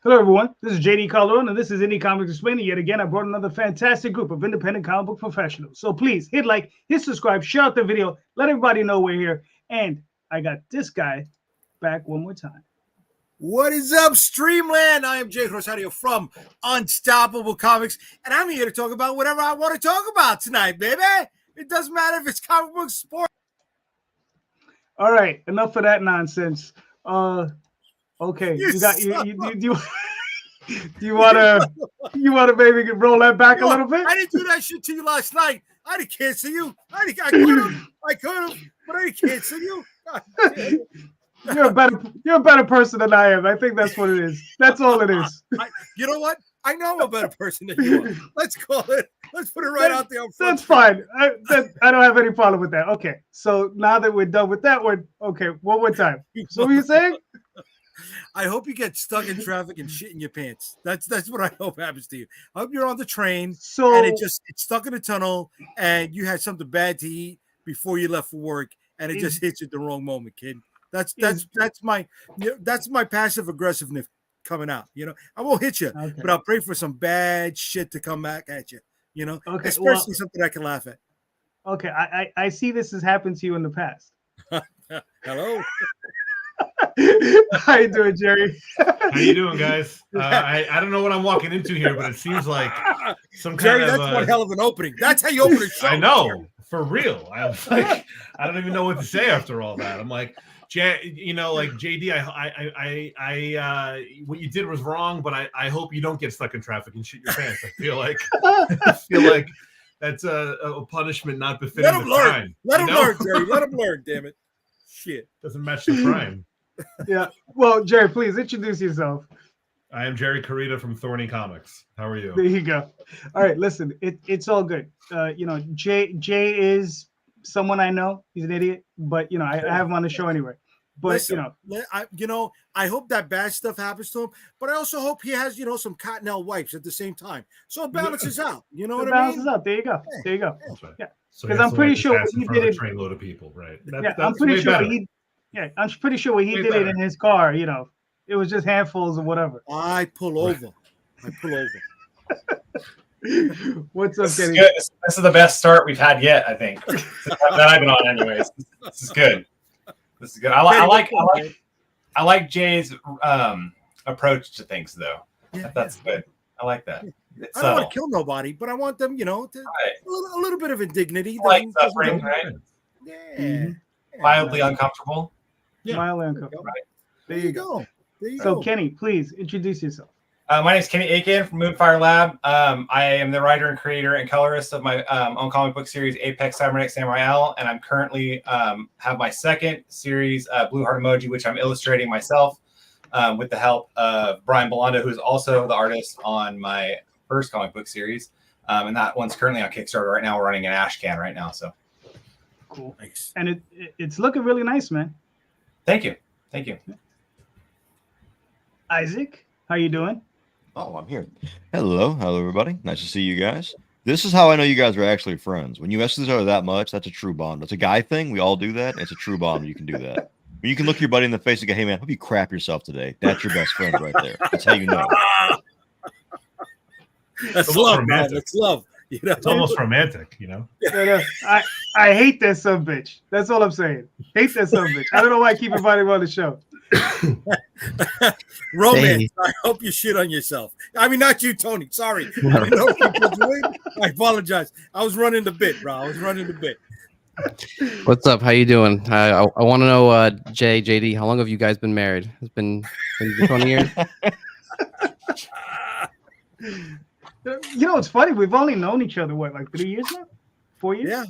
Hello, everyone. This is JD Calderon, and this is Indy Comics Explained. Yet again, I brought another fantastic group of independent comic book professionals. So please hit like, hit subscribe, share out the video, let everybody know we're here. And I got this guy back one more time. What is up, Streamland? I am JD Rosario from Unstoppable Comics, and I'm here to talk about whatever I want to talk about tonight, baby. It doesn't matter if it's comic book, sport. All right, enough of that nonsense. Okay, you want to maybe roll that back a little bit? I didn't do that shit to you last night. I didn't cancel you. I could have, but I didn't cancel you. You're a better person than I am. I think that's what it is. That's all it is. You know what? I know I'm a better person than you are. Let's call it. Let's put it right out there. That's fine. I don't have any problem with that. Okay. So now that we're done with that one, okay, one more time. So what are you saying? I hope you get stuck in traffic and shit in your pants. That's what I hope happens to you. I hope you're on the train and it's stuck in a tunnel and you had something bad to eat before you left for work and it just hits you at the wrong moment, kid. That's my passive aggressiveness coming out. You know, I won't hit you, but I'll pray for some bad shit to come back at you. You know, especially something I can laugh at. Okay, I see this has happened to you in the past. Hello. How you doing, Jerry? How you doing, guys? I don't know what I'm walking into here, but it seems like some kind of that's one hell of an opening. That's how you open a show. I know, for real. I was like, I don't even know what to say after all that. I'm like, you know, like JD, what you did was wrong, but I hope you don't get stuck in traffic and shit your pants. I feel like that's a punishment not befitting the crime. Let him learn, Jerry. Let him learn. Damn it. Shit doesn't match the crime. Yeah. Well, Jerry, please introduce yourself. I am Jerry Carita from Thorny Comics. How are you? There you go. All right, listen, it's all good. You know, Jay is someone I know. He's an idiot, but you know, I have him on the show anyway. But listen, I hope that bad stuff happens to him, but I also hope he has, some Cottonelle wipes at the same time, so it balances out. You know what I mean? Balances out. There you go. There you go. That's right. Yeah. So because I'm pretty sure he did it. Train load of people, right? I'm pretty sure I'm pretty sure when he did it in his car, you know, it was just handfuls of whatever. I pull over. What's up, Kenny? This is the best start we've had yet, I think. That I've been on, anyways. This is good. This is good. I like Jay's approach to things, though. Yeah, that's good. I like that. I don't want to kill nobody, but I want them, to a little bit of indignity. Like suffering, right? Yeah. Mm-hmm. Mildly uncomfortable. Yeah. Mildly uncomfortable. Right. There you go. So, Kenny, please introduce yourself. My name is Kenny Aitken from Moonfire Lab. I am the writer and creator and colorist of my own comic book series, Apex Cybernetic Samurai L, and I'm currently have my second series, Blue Heart Emoji, which I'm illustrating myself with the help of Brian Belanda, who's also the artist on my first comic book series. And that one's currently on Kickstarter right now. We're running an ash can right now. So cool. Nice. And it's looking really nice, man. Thank you. Isaac, how you doing? Oh, I'm here. Hello, everybody. Nice to see you guys. This is how I know you guys are actually friends. When you mess with each other that much, that's a true bond. It's a guy thing. We all do that. It's a true bond when you can do that. When you can look your buddy in the face and go, "Hey, man, hope you crap yourself today." That's your best friend right there. That's how you know. That's love, man. That's love. It's almost romantic, I hate that son bitch. That's all I'm saying. Hate that son bitch. I don't know why I keep inviting him on the show. Romance. Hey. I hope you shit on yourself. I mean, not you, Tony. Sorry. I apologize. I was running the bit, bro. What's up? How you doing? I want to know, JD, how long have you guys been married? It's been 20 years. It's funny. We've only known each other like 3 years now, 4 years.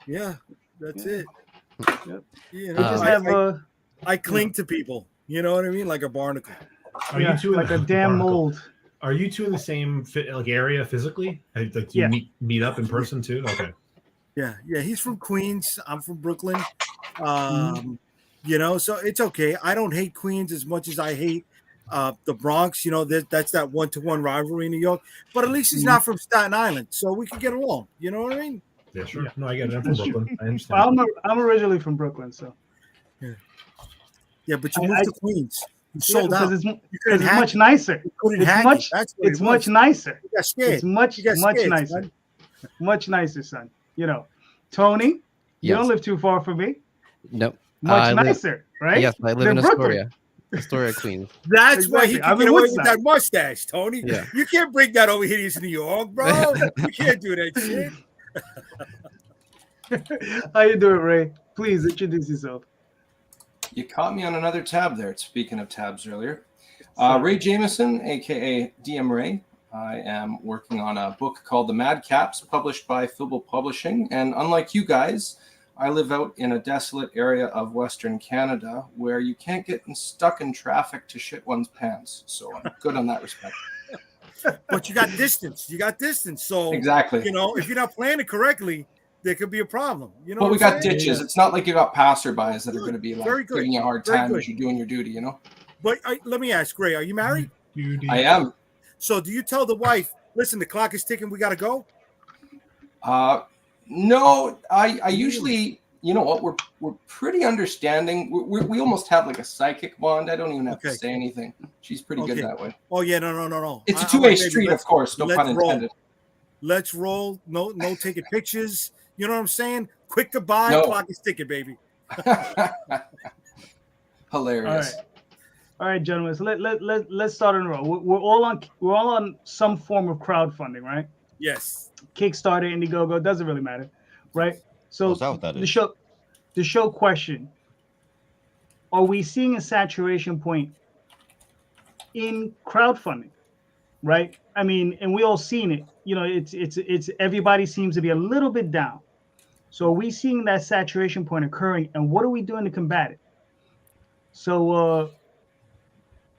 Yeah. That's it. Yep. I cling to people. You know what I mean? Like a barnacle. Are you two like a damn mold? Are you two in the same area physically? Like you meet up in person too? Okay. Yeah. He's from Queens. I'm from Brooklyn. So it's okay. I don't hate Queens as much as I hate the Bronx. That's that 1-to-1 rivalry in New York. But at least he's not from Staten Island, so we can get along. You know what I mean? Yeah, sure. No, I get it. I'm from Brooklyn. I understand. I'm originally from Brooklyn, so. Yeah, but you moved to Queens. sold out. Because You it's couldn't hack much it. nicer. You couldn't It's hack much. it. That's what It's it much was. nicer. You got scared. It's much You got much scared, nicer. son. Much nicer, son. You know, Tony, you Yes. don't live too far from me. Nope. Much I live- nicer, right? Yes, I live Than in Brooklyn. Astoria, Queens. That's why he Exactly. can I'm get in away with Woodside. that mustache, Tony. Yeah. You can't bring that over here to New York, bro. You can't do that shit. How you doing, Ray? Please introduce yourself. You caught me on another tab there. Speaking of tabs earlier, Ray Jameson, aka DM Ray. I am working on a book called The Mad Caps, published by Fibble Publishing. And unlike you guys, I live out in a desolate area of Western Canada where you can't get stuck in traffic to shit one's pants. So I'm good on that respect. But you got distance. You got distance. So Exactly. you know, if you're not planning correctly, there could be a problem. You know, But we what I'm got saying? ditches. It's not like you got passerbys that are going to be Very like good. giving you a hard Very time good. as you're doing your duty, you know? But let me ask, Ray, are you married? I am. So do you tell the wife, listen, the clock is ticking, we got to go? No, I usually, you know what, we're pretty understanding. We almost have like a psychic bond. I don't even have to say anything. She's pretty good that way. Oh yeah, no. It's a two-way street, of course. No pun intended. Let's roll. No taking pictures. You know what I'm saying? Quick goodbye. No. Clock is ticking, baby. Hilarious. All right, gentlemen. So let's start in a row. We're all on some form of crowdfunding, right? Yes. Kickstarter, Indiegogo, doesn't really matter, right? So is that what that is? The show question: are we seeing a saturation point in crowdfunding? Right? I mean, and we all seen it. You know, it's everybody seems to be a little bit down. So are we seeing that saturation point occurring, and what are we doing to combat it? So,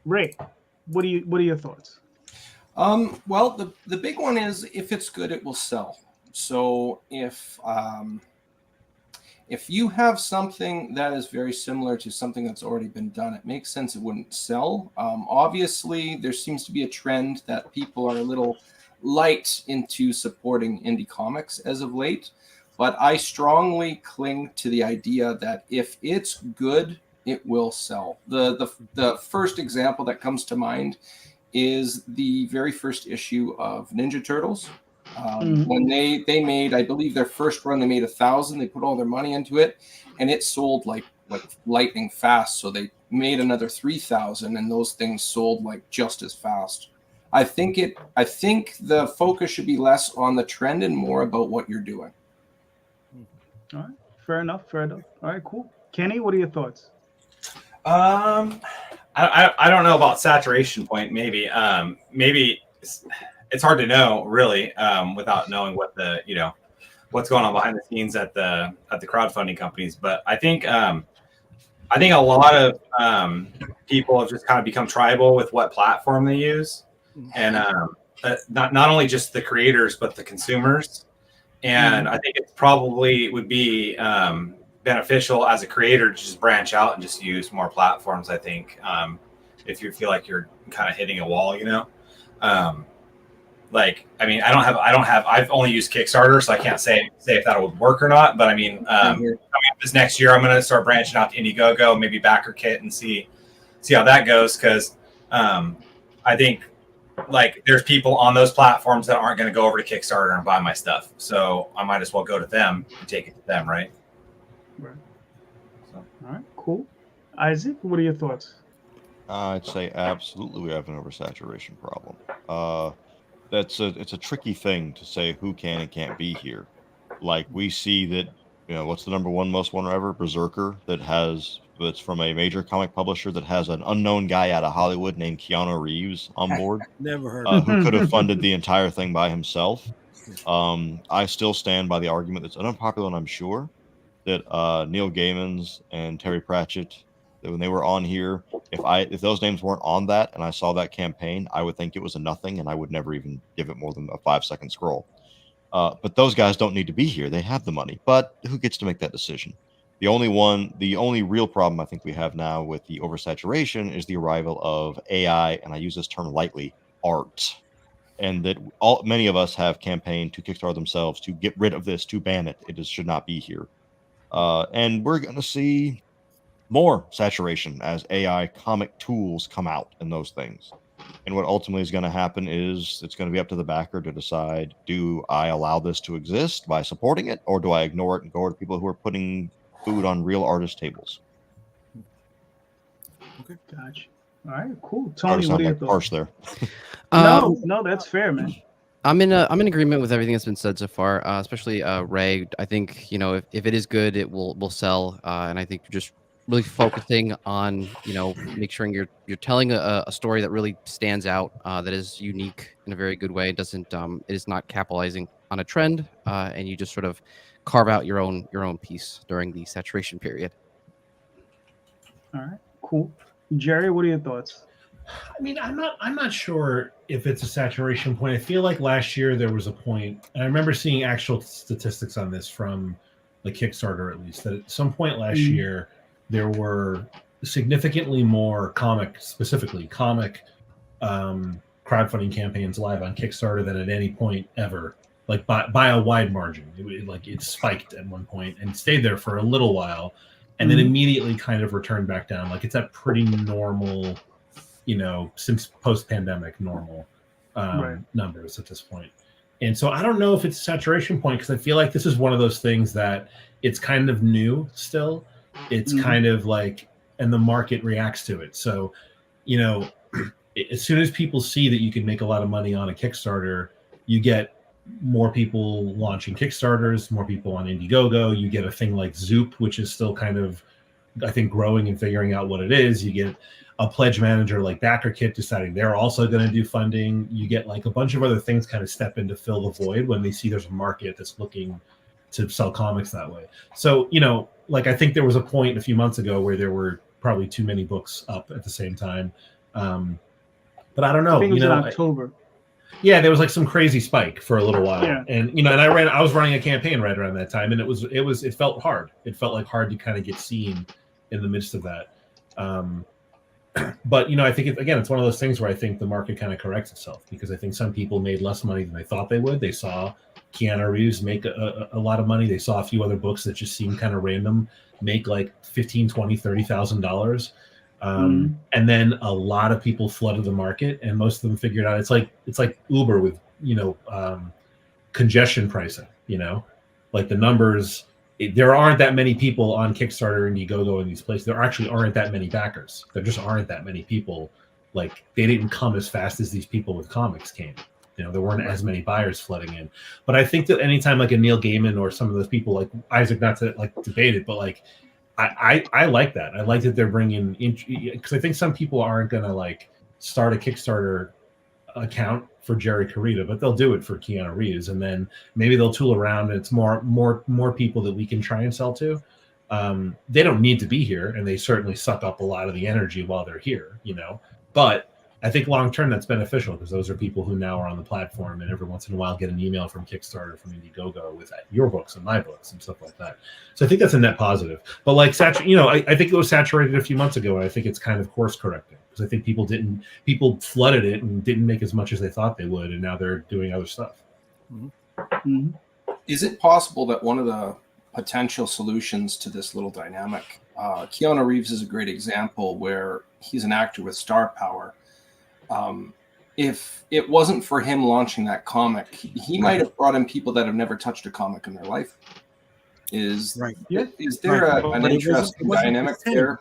Ray, what are your thoughts? Well, the big one is if it's good, it will sell. So if you have something that is very similar to something that's already been done, it makes sense it wouldn't sell. Obviously, there seems to be a trend that people are a little light into supporting indie comics as of late. But I strongly cling to the idea that if it's good, it will sell. The first example that comes to mind is the very first issue of Ninja Turtles. When they made, I believe their first run, they made 1,000. They put all their money into it, and it sold like lightning fast. So they made another 3,000, and those things sold like just as fast. I think the focus should be less on the trend and more about what you're doing. All right, fair enough. All right, cool. Kenny, what are your thoughts? I don't know about saturation point. Maybe it's hard to know really without knowing what what's going on behind the scenes at the crowdfunding companies. But I think a lot of people have just kind of become tribal with what platform they use, and not only just the creators but the consumers. And I think it probably would be beneficial as a creator to just branch out and just use more platforms. I think if you feel like you're kind of hitting a wall, I've only used Kickstarter, so I can't say if that would work or not. But I mean, this next year I'm going to start branching out to Indiegogo, maybe backer kit, and see how that goes. Because I think there's people on those platforms that aren't going to go over to Kickstarter and buy my stuff, so I might as well go to them and take it to them, right? Right. So. All right, cool. Isaac, what are your thoughts? I'd say absolutely we have an oversaturation problem. It's a tricky thing to say who can and can't be here. Like we see that, what's the number one most wanted ever? Berserker, that's from a major comic publisher that has an unknown guy out of Hollywood named Keanu Reeves on board. Never heard who could have funded the entire thing by himself. I still stand by the argument that's unpopular, and I'm sure that Neil Gaiman's and Terry Pratchett, when they were on here, if those names weren't on that and I saw that campaign, I would think it was a nothing and I would never even give it more than a 5-second scroll. But those guys don't need to be here. They have the money. But who gets to make that decision? The only real problem I think we have now with the oversaturation is the arrival of AI, and I use this term lightly, art. And that many of us have campaigned to Kickstarter themselves to get rid of this, to ban it. It should not be here. And we're going to see more saturation as AI comic tools come out and those things. And what ultimately is going to happen is it's going to be up to the backer to decide, do I allow this to exist by supporting it, or do I ignore it and go to people who are putting food on real artist tables? Okay, gotcha. All right, cool. Sorry Tony, to what sound are your like thoughts? harsh there. No, that's fair, man. I'm in agreement with everything that's been said so far, especially Ray. I think, if it is good, it will sell, and I think you're just really focusing on, make sure you're telling a story that really stands out, that is unique in a very good way. It doesn't it is not capitalizing on a trend, and you just sort of carve out your own piece during the saturation period. All right, cool. Jerry, what are your thoughts? I mean, I'm not sure if it's a saturation point. I feel like last year there was a point, and I remember seeing actual statistics on this from the Kickstarter, at least, that at some point last year there were significantly more comic crowdfunding campaigns live on Kickstarter than at any point ever, like by a wide margin. It spiked at one point and stayed there for a little while, and then immediately kind of returned back down. Like it's at pretty normal, since post-pandemic normal numbers at this point. And so I don't know if it's a saturation point, because I feel like this is one of those things that it's kind of new still. It's kind of like, and the market reacts to it. So, as soon as people see that you can make a lot of money on a Kickstarter, you get more people launching Kickstarters, more people on Indiegogo. You get a thing like Zoop, which is still kind of, I think, growing and figuring out what it is. You get a pledge manager like BackerKit deciding they're also going to do funding. You get like a bunch of other things kind of step in to fill the void when they see there's a market that's looking to sell comics that way. So, I think there was a point a few months ago where there were probably too many books up at the same time. But I don't know. I think it was in October. Yeah, there was like some crazy spike for a little while. Yeah. And and I was running a campaign right around that time, and it felt hard. It felt like hard to kind of get seen in the midst of that. But I think it's one of those things where I think the market kind of corrects itself, because I think some people made less money than they thought they would. They saw Keanu Reeves make a lot of money. They saw a few other books that just seemed kind of random make like $15,000, $20,000, $30,000. And then a lot of people flooded the market, and most of them figured out it's like Uber with congestion pricing. Like the numbers. There aren't that many people on Kickstarter and Indiegogo in these places. There actually aren't that many backers. There just aren't that many people. Like they didn't come as fast as these people with comics came. There weren't as many buyers flooding in. But I think that anytime like a Neil Gaiman or some of those people like Isaac, not to like debate it, but like I like that. I like that they're bringing in, because I think some people aren't going to like start a Kickstarter account for Jerry Carita, but they'll do it for Keanu Reeves, and then maybe they'll tool around, and it's more people that we can try and sell to. They don't need to be here, and they certainly suck up a lot of the energy while they're here, but I think long term that's beneficial, because those are people who now are on the platform, and every once in a while get an email from Kickstarter, from Indiegogo with your books and my books and stuff like that. So I think that's a net positive. But like I think it was saturated a few months ago, and I think it's kind of course correcting, because I think people flooded it and didn't make as much as they thought they would, and now they're doing other stuff. Is it possible that one of the potential solutions to this little dynamic, Keanu Reeves is a great example where he's an actor with star power. If it wasn't for him launching that comic, he might have brought in people that have never touched a comic in their life. Is there an interesting dynamic there?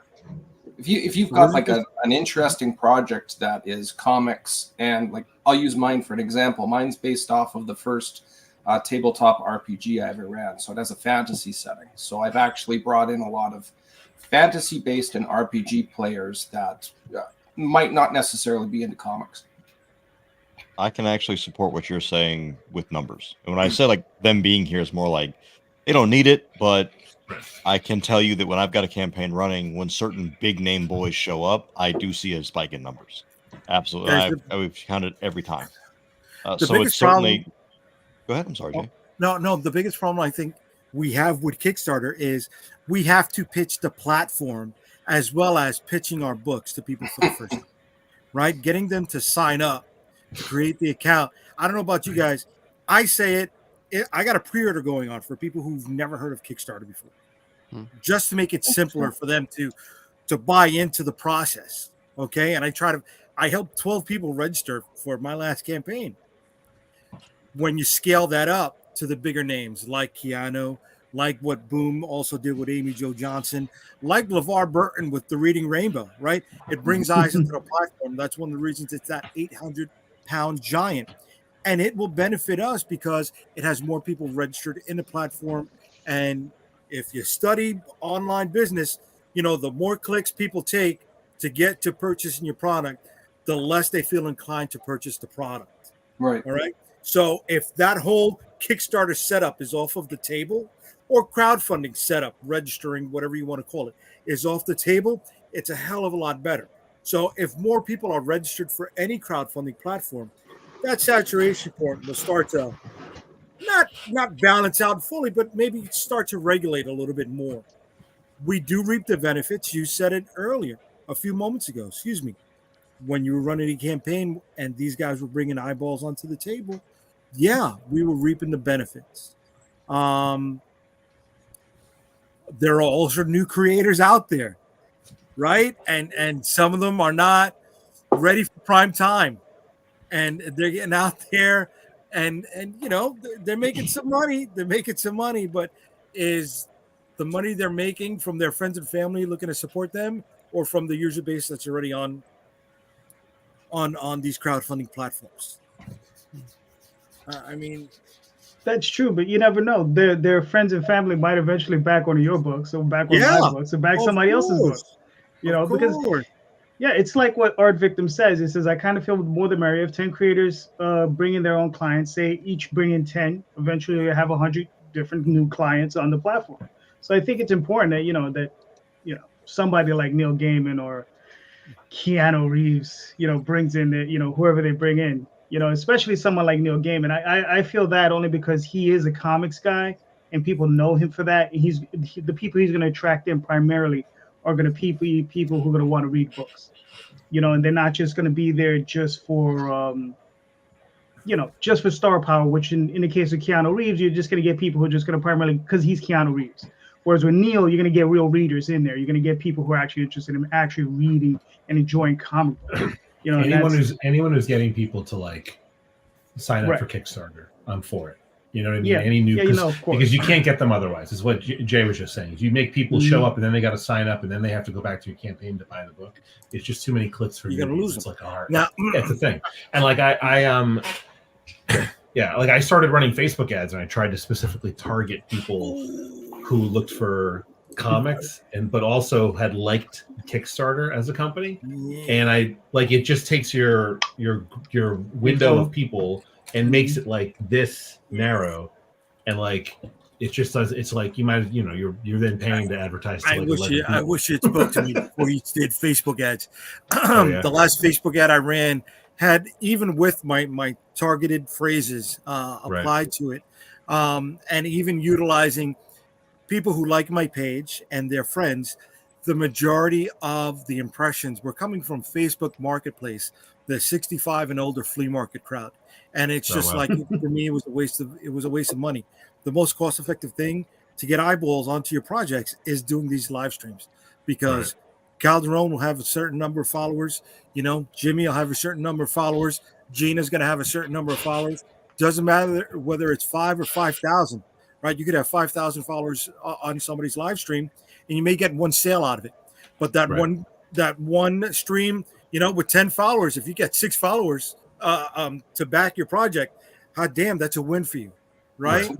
If you've got like an interesting project that is comics, and like I'll use mine for an example. Mine's based off of the first tabletop RPG I ever ran, so it has a fantasy setting. So I've actually brought in a lot of fantasy-based and RPG players that might not necessarily be into comics. I can actually support what you're saying with numbers. And when I say like them being here, is more like they don't need it, but I can tell you that when I've got a campaign running, when certain big name boys show up, I do see a spike in numbers. Absolutely. I've counted every time. So it's certainly. Go ahead. I'm sorry, Jay. No. The biggest problem I think we have with Kickstarter is we have to pitch the platform as well as pitching our books to people for the first time, right? Getting them to sign up, to create the account. I don't know about you guys. I say I got a pre-order going on for people who've never heard of Kickstarter before, just to make it simpler for them to to buy into the process. Okay. And I helped 12 people register for my last campaign. When you scale that up to the bigger names like Keanu, like what Boom also did with Amy Jo Johnson, like LeVar Burton with The Reading Rainbow, right? It brings eyes into the platform. That's one of the reasons it's that 800-pound giant. And it will benefit us because it has more people registered in the platform. And if you study online business, you know, the more clicks people take to get to purchasing your product, the less they feel inclined to purchase the product. Right. All right. So if that whole Kickstarter setup is off of the table, or crowdfunding setup, registering, whatever you want to call it, is off the table, it's a hell of a lot better. So if more people are registered for any crowdfunding platform, that saturation point will start to not balance out fully, but maybe start to regulate a little bit more. We do reap the benefits. You said it earlier, a few moments ago, excuse me, when you were running a campaign and these guys were bringing eyeballs onto the table. Yeah, we were reaping the benefits. There are also new creators out there, right? And some of them are not ready for prime time, and they're getting out there, and you know, they're making some money. They're making some money, but is the money they're making from their friends and family looking to support them, or from the user base that's already on these crowdfunding platforms? I mean, that's true, but you never know. Their friends and family might eventually back one of your books, or back one of my books, or back somebody else's book. You know, because it's like what Art Victim says. It says, I kind of feel the more the merrier. If 10 creators bring in their own clients, say each bring in 10, eventually you have 100 different new clients on the platform. So I think it's important that, you know, somebody like Neil Gaiman or Keanu Reeves, you know, brings in the, you know, whoever they bring in. You know, especially someone like Neil Gaiman. I feel that only because he is a comics guy and people know him for that. And the people he's going to attract in primarily are going to be people who are going to want to read books. You know, and they're not just going to be there just for, you know, just for star power, which in the case of Keanu Reeves, you're just going to get people who are just going to primarily, because he's Keanu Reeves. Whereas with Neil, you're going to get real readers in there. You're going to get people who are actually interested in actually reading and enjoying comic books. You know, anyone who's getting people to like sign up for Kickstarter, I'm for it. You know what I mean? Any new, because you can't get them otherwise. Is what Jay was just saying. If you make people show up and then they got to sign up and then they have to go back to your campaign to buy the book, it's just too many clicks for you. Gonna lose. It's like a heart. Now, it's a thing. And like I like I started running Facebook ads and I tried to specifically target people who looked for comics but also had liked Kickstarter as a company. And I like, it just takes your window of people and makes it like this narrow, and like it just does. It's like you might, you know, you're then paying to advertise. To like I wish you had spoke to me before you did Facebook ads. The last Facebook ad I ran had, even with my targeted phrases applied to it, and even utilizing people who like my page and their friends, the majority of the impressions were coming from Facebook Marketplace, the 65 and older flea market crowd. And it's just like, for me, it was a waste of money. The most cost-effective thing to get eyeballs onto your projects is doing these live streams, because Calderon will have a certain number of followers. You know, Jimmy will have a certain number of followers. Gina's going to have a certain number of followers. Doesn't matter whether it's 5 or 5,000. Right, you could have 5,000 followers on somebody's live stream, and you may get one sale out of it. But that one stream, you know, with 10 followers, if you get 6 followers to back your project, hot damn, that's a win for you, right?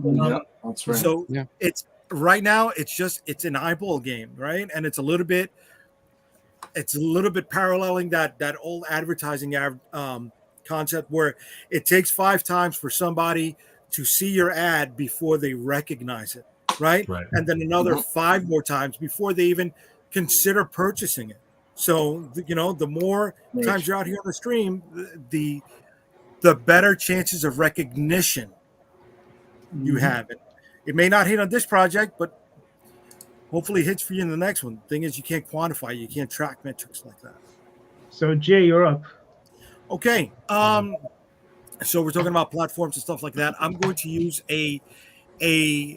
That's right. So it's right now, it's an eyeball game, right? And it's a little bit paralleling that old advertising concept where it takes 5 times for somebody to see your ad before they recognize it, right? And then another 5 more times before they even consider purchasing it. So, you know, the more times you're out here on the stream, the better chances of recognition you have. It may not hit on this project, but hopefully it hits for you in the next one. Thing is, you can't quantify, you can't track metrics like that. So, Jay, you're up. Okay. So we're talking about platforms and stuff like that. I'm going to use a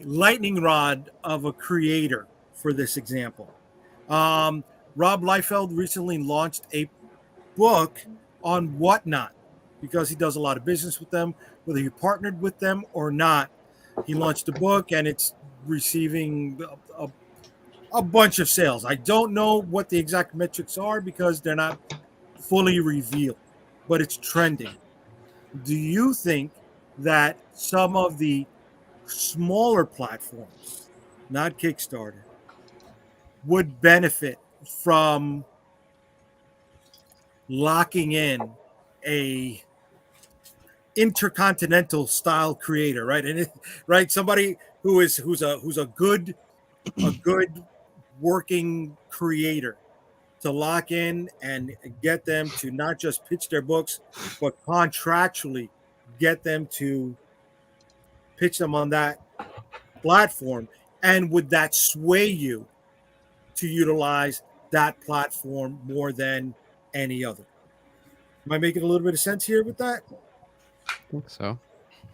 lightning rod of a creator for this example. Rob Liefeld recently launched a book on Whatnot because he does a lot of business with them, whether he partnered with them or not. He launched a book and it's receiving a bunch of sales. I don't know what the exact metrics are because they're not fully revealed, but it's trending. Do you think that some of the smaller platforms, not Kickstarter, would benefit from locking in a intercontinental style creator, right? And right, somebody who's a good working creator to lock in and get them to not just pitch their books, but contractually get them to pitch them on that platform. And would that sway you to utilize that platform more than any other? Am I making a little bit of sense here with that? I think so.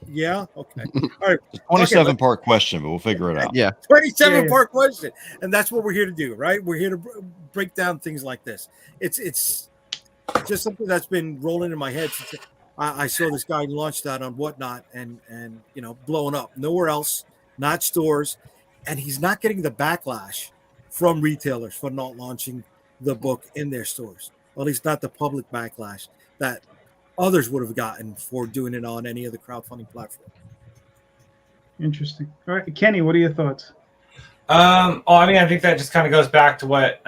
Yeah. Okay. All right. It's a 27-part question, but we'll figure it out. Yeah. 27-part question, and that's what we're here to do, right? We're here to break down things like this. It's just something that's been rolling in my head since I saw this guy launch that on Whatnot, and blowing up. Nowhere else, not stores, and he's not getting the backlash from retailers for not launching the book in their stores. Well, at least not the public backlash that others would have gotten for doing it on any other crowdfunding platform. Interesting. All right, Kenny, what are your thoughts? I think that just kind of goes back to what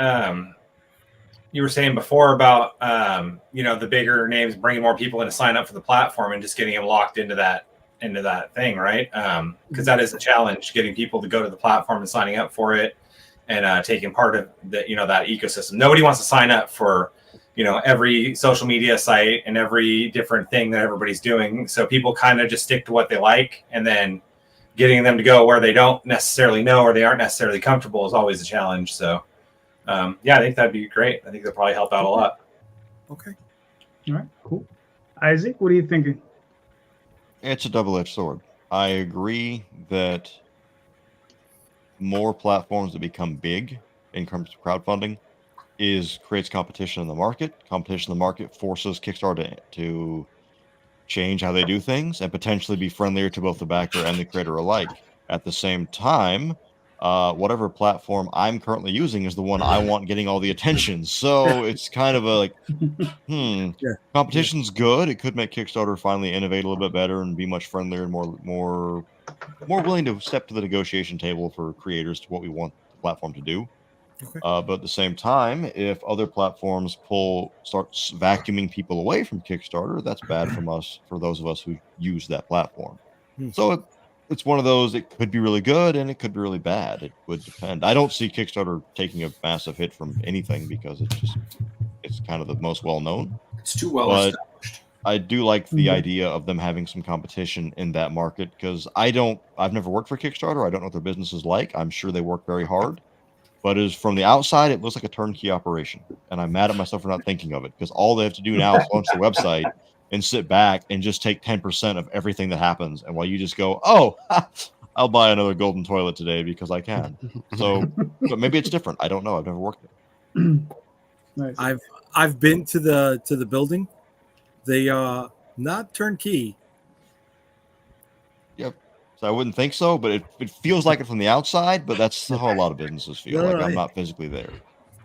you were saying before about the bigger names bringing more people in to sign up for the platform and just getting them locked into that thing, right? Because that is a challenge, getting people to go to the platform and signing up for it and taking part of that ecosystem. Nobody wants to sign up for every social media site and every different thing that everybody's doing. So people kind of just stick to what they like, and then getting them to go where they don't necessarily know or they aren't necessarily comfortable is always a challenge. So I think that'd be great. I think that'd probably help out a lot. Okay. All right, cool. Isaac, what are you thinking? It's a double-edged sword. I agree that more platforms that become big in terms of crowdfunding creates competition in the market. Competition in the market forces Kickstarter to change how they do things and potentially be friendlier to both the backer and the creator alike. At the same time, whatever platform I'm currently using is the one I want getting all the attention. So it's kind of a competition's good. It could make Kickstarter finally innovate a little bit better and be much friendlier and more willing to step to the negotiation table for creators to what we want the platform to do. Okay. But at the same time, if other platforms start vacuuming people away from Kickstarter, that's bad for those of us who use that platform. So it's one of those. It could be really good and it could be really bad. It would depend. I don't see Kickstarter taking a massive hit from anything because it's kind of the most well known. It's too well established. I do like the idea of them having some competition in that market because I've never worked for Kickstarter. I don't know what their business is like. I'm sure they work very hard. But from the outside, it looks like a turnkey operation. And I'm mad at myself for not thinking of it because all they have to do now is launch the website and sit back and just take 10% of everything that happens. And while you just go, oh, I'll buy another golden toilet today because I can. So, but maybe it's different. I don't know. I've never worked there. Nice. I've been to the building. They are not turnkey. Yep. So I wouldn't think so, but it feels like it from the outside, but that's how a lot of businesses feel. I'm not physically there.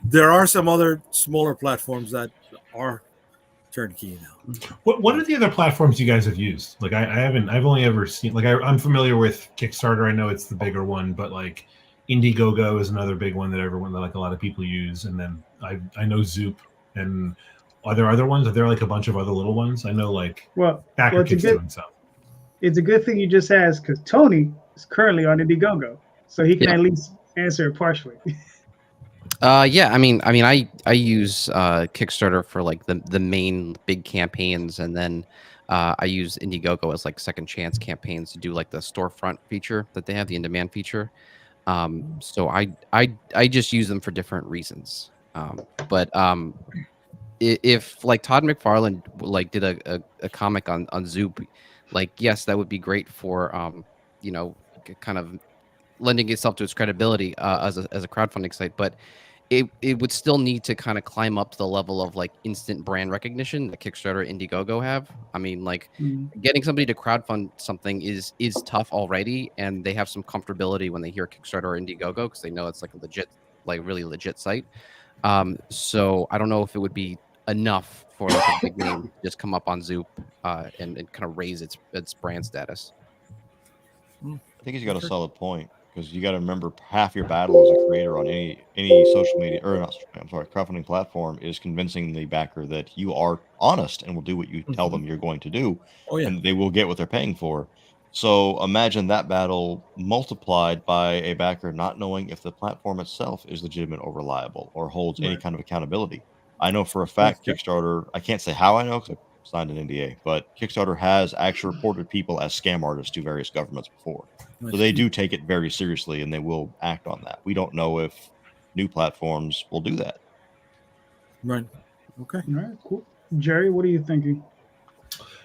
There are some other smaller platforms that are turnkey now. What are the other platforms you guys have used? Like I've only ever seen, like I'm familiar with Kickstarter. I know it's the bigger one, but like Indiegogo is another big one that a lot of people use. And then I know Zoop. And are there other ones? Are there like a bunch of other little ones? I know Backer keeps doing stuff. It's a good thing you just asked because Tony is currently on Indiegogo, so he can at least answer it partially. I use Kickstarter for like the main big campaigns, and then I use Indiegogo as like second chance campaigns to do like the storefront feature that they have, the in-demand feature. So I just use them for different reasons. But if like Todd McFarlane like did a comic on Zoop, like yes, that would be great for kind of lending itself to its credibility as a crowdfunding site. But it would still need to kind of climb up to the level of like instant brand recognition that Kickstarter, Indiegogo have. I mean, like getting somebody to crowdfund something is tough already, and they have some comfortability when they hear Kickstarter or Indiegogo because they know it's like a legit, like really legit site. So I don't know if it would be enough for like a big name to just come up on Zoop and kind of raise its brand status. I think he's got a solid point, because you got to remember half your battle as a creator on any social media, or not, I'm sorry, crowdfunding platform, is convincing the backer that you are honest and will do what you tell them you're going to do, and they will get what they're paying for. So imagine that battle multiplied by a backer not knowing if the platform itself is legitimate or reliable or holds any kind of accountability. I know for a fact Kickstarter, I can't say how I know because I signed an NDA, but Kickstarter has actually reported people as scam artists to various governments before. So they do take it very seriously, and they will act on that. We don't know if new platforms will do that. Right. Okay. All right, cool. Jerry, what are you thinking?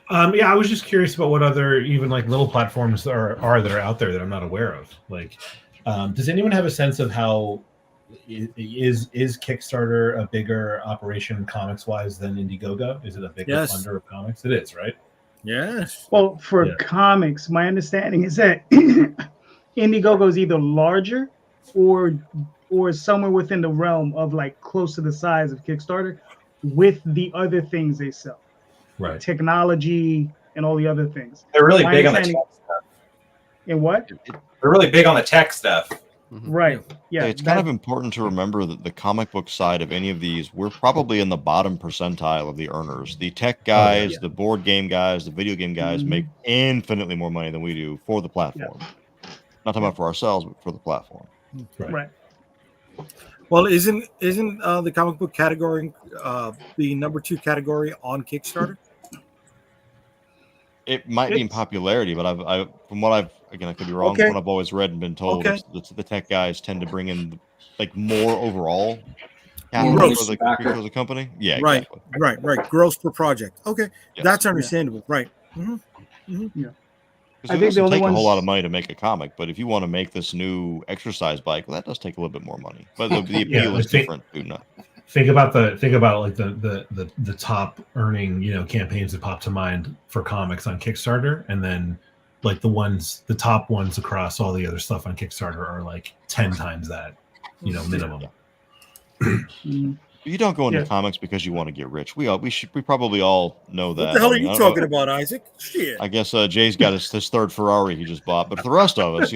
Yeah, I was just curious about what other even like little platforms that are out there that I'm not aware of. Like, does anyone have a sense of how is Kickstarter a bigger operation comics wise than Indiegogo? Is it a bigger funder of comics? It is, right? Yes. Well, for comics, my understanding is that Indiegogo is either larger or somewhere within the realm of like close to the size of Kickstarter with the other things they sell. Right. Technology and all the other things. They're really big on the tech stuff. And what? They're really big on the tech stuff. Right. Yeah. It's kind of important to remember that the comic book side of any of these, we're probably in the bottom percentile of the earners. The tech guys, the board game guys, the video game guys make infinitely more money than we do for the platform. Not talking about for ourselves, but for the platform. Right. Well, isn't the comic book category the number 2 category on Kickstarter? It might be in popularity, but I from what again, I could be wrong. From what I've always read and been told, the tech guys tend to bring in like more overall capital for the company. Yeah, right, exactly. right. Gross per project. Okay, that's understandable. Right. Yeah. I think it take a whole lot of money to make a comic, but if you want to make this new exercise bike, well, that does take a little bit more money. But the appeal is different. Think about like the top earning campaigns that pop to mind for comics on Kickstarter, and then like the top ones across all the other stuff on Kickstarter are like 10 times that minimum. You don't go into comics because you want to get rich. We probably all know that. What the hell are you talking about, Isaac? Shit. I guess Jay's got his third Ferrari he just bought, but for the rest of us,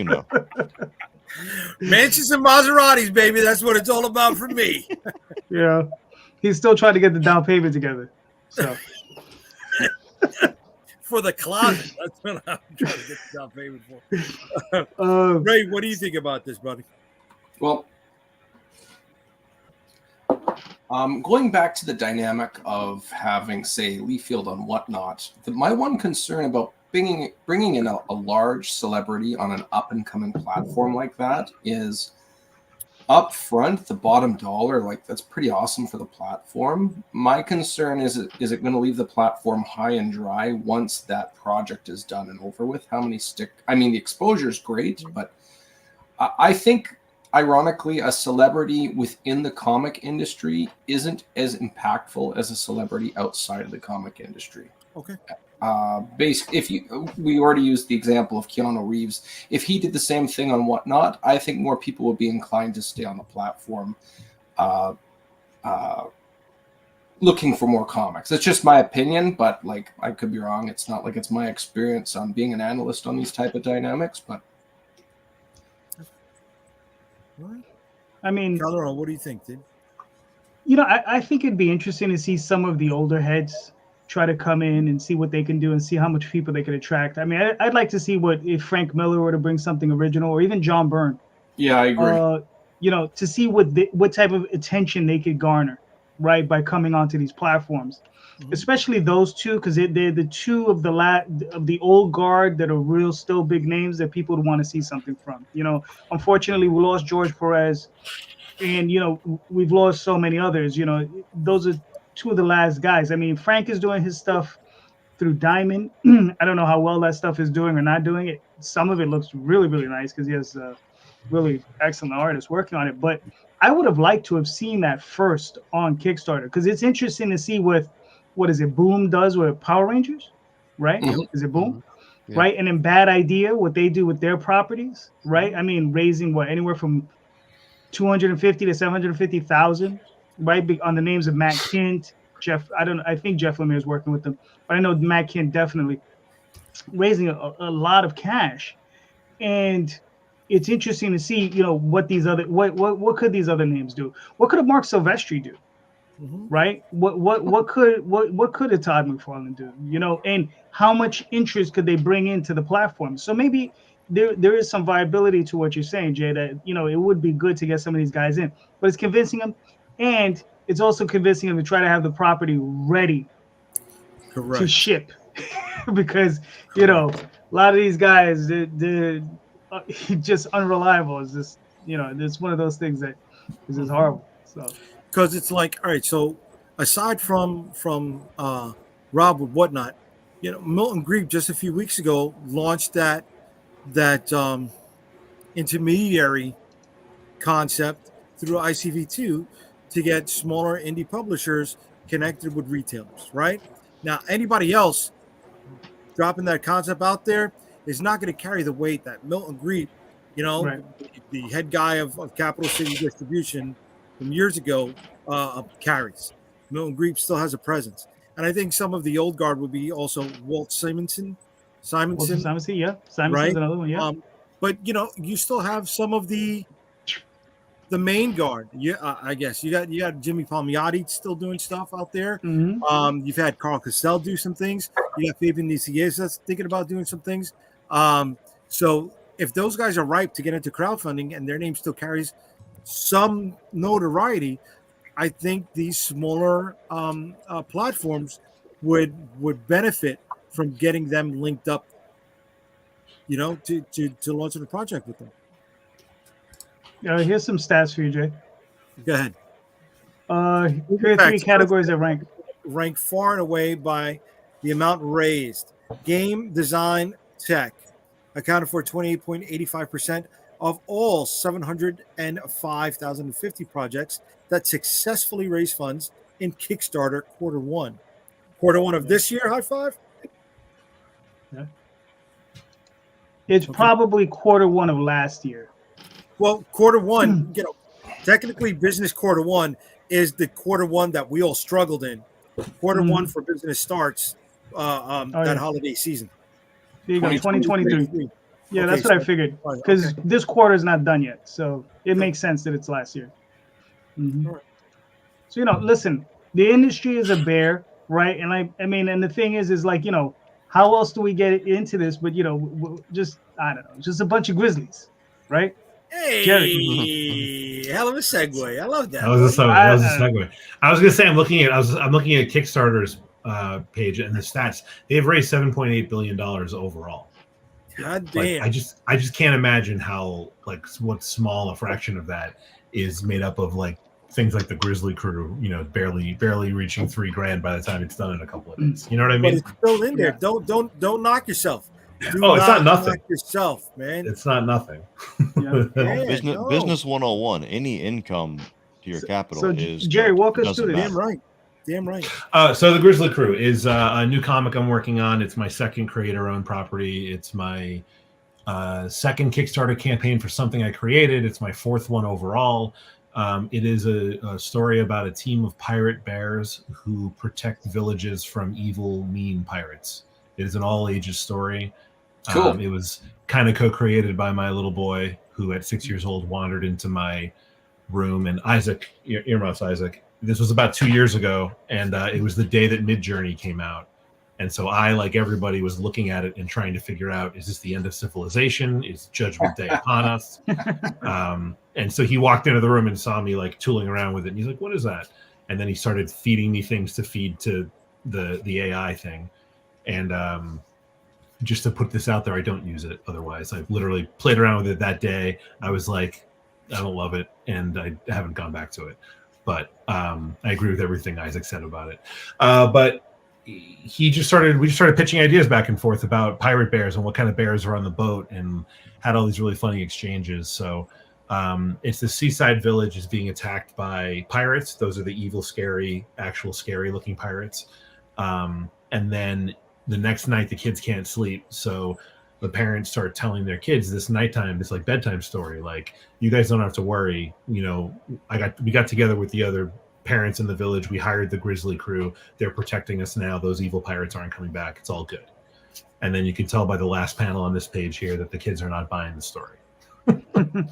Mansions and Maseratis, baby. That's what it's all about for me. Yeah. He's still trying to get the down payment together. So for the closet. That's what I'm trying to get the down payment for. Ray, what do you think about this, buddy? Well, going back to the dynamic of having, say, Leafield on Whatnot, my one concern about bringing in a large celebrity on an up-and-coming platform like that is up front, the bottom dollar, like that's pretty awesome for the platform. My concern is it going to leave the platform high and dry once that project is done and over with? How many the exposure is great, but I think ironically, a celebrity within the comic industry isn't as impactful as a celebrity outside of the comic industry. Okay. We already used the example of Keanu Reeves. If he did the same thing on Whatnot, I think more people would be inclined to stay on the platform, looking for more comics. It's just my opinion, but like I could be wrong. It's not like it's my experience on being an analyst on these type of dynamics, but. I mean, Calderon, what do you think, dude? I think it'd be interesting to see some of the older heads try to come in and see what they can do and see how much people they can attract. I mean, I'd like to see if Frank Miller were to bring something original, or even John Byrne. Yeah, I agree. To see what type of attention they could garner, right, by coming onto these platforms, especially those two, because they're the two of the old guard that are real still big names that people would want to see something from. Unfortunately, we lost George Perez, and we've lost so many others. Those are two of the last guys. I mean, Frank is doing his stuff through Diamond. I don't know how well that stuff is doing or not doing it. Some of it looks really, really nice because he has really excellent artists working on it. But I would have liked to have seen that first on Kickstarter, because it's interesting to see what is it Boom does with Power Rangers, right? Is it Boom? Yeah. Right? And then Bad Idea, what they do with their properties, right? I mean, raising anywhere from 250 to 750,000, right? On the names of Matt Kint, Jeff. I think Jeff Lemire is working with them, but I know Matt Kint definitely raising a lot of cash. And it's interesting to see, what these other what could these other names do? What could a Mark Silvestri do? Right? What could a Todd McFarlane do? And how much interest could they bring into the platform? So maybe there is some viability to what you're saying, Jay, that it would be good to get some of these guys in, but it's convincing them, and it's also convincing them to try to have the property ready to ship. Because a lot of these guys, they're just unreliable. It's just it's one of those things that is just horrible. So because it's like, all right, so aside from Rob with Whatnot, Milton Grieb just a few weeks ago launched that intermediary concept through ICV2 to get smaller indie publishers connected with retailers, right? Now, anybody else dropping that concept out there is not going to carry the weight that Milton Grieb, right, the head guy of Capital City Distribution from years ago, carries. Milton Grieb still has a presence. And I think some of the old guard would be also Walt Simonson, yeah. Simonson's right? Another one, yeah. But you still have some of the main guard. Yeah, I guess you got Jimmy Palmiotti still doing stuff out there. You've had Carl Cassell do some things. You got Fabian Nicieza that's thinking about doing some things. So if those guys are ripe to get into crowdfunding and their name still carries some notoriety, I think these smaller platforms would benefit from getting them linked up, to launch a project with them. Here's some stats for you, Jay. Go ahead. Here are 3 categories that rank far and away by the amount raised. Game design tech accounted for 28.85% of all 705,050 projects that successfully raised funds in Kickstarter quarter one. Quarter one of this year, high five? Yeah. It's probably quarter one of last year. Well, quarter one, technically business quarter one is the quarter one that we all struggled in. Quarter one for business starts that holiday season. There you go, 2023. Yeah, okay, that's what I figured. Because this quarter is not done yet. So it makes sense that it's last year. Right. So, listen, the industry is a bear, right? And I mean, and the thing is like, how else do we get into this? But, just, I don't know, just a bunch of grizzlies, right? Hey, hell of a segue. I love that. That was a segue. I was gonna say I'm looking at Kickstarter's page and the stats. They've raised $7.8 billion overall. God damn. I just can't imagine how what small a fraction of that is made up of things like the Grizzly Crew, barely reaching $3,000 by the time it's done in a couple of days. You know what I mean? But it's still in there. Yeah. Don't knock yourself. It's not nothing. Knock yourself, man. It's not nothing. Business 101. Any income to your capital is. Jerry, walk us through this. Damn right. So the Grizzly Crew is a new comic I'm working on. It's my second creator-owned property. It's my second Kickstarter campaign for something I created. It's my 4th one overall. It is a story about a team of pirate bears who protect villages from evil, mean pirates. It is an all-ages story. Cool. It was kind of co-created by my little boy, who at 6 years old wandered into my room. And Isaac, earmuffs Isaac, this was about 2 years ago, and it was the day that Midjourney came out. And so I, like everybody, was looking at it and trying to figure out, is this the end of civilization? Is Judgment Day upon us? And so he walked into the room and saw me tooling around with it. And he's like, what is that? And then he started feeding me things to feed to the AI thing. And just to put this out there, I don't use it otherwise. I literally played around with it that day. I was like, I don't love it, and I haven't gone back to it. But I agree with everything Isaac said about it. But we just started pitching ideas back and forth about pirate bears and what kind of bears are on the boat, and had all these really funny exchanges. So It's the seaside village is being attacked by pirates. Those are the evil, scary, actual scary looking pirates. And then the next night the kids can't sleep, so the parents start telling their kids this nighttime, this like bedtime story, like, you guys don't have to worry, you know, we got together with the other parents in the village, we hired the grizzly crew, they're protecting us now, those evil pirates aren't coming back, it's all good. And then you can tell by the last panel on this page here that the kids are not buying the story. Can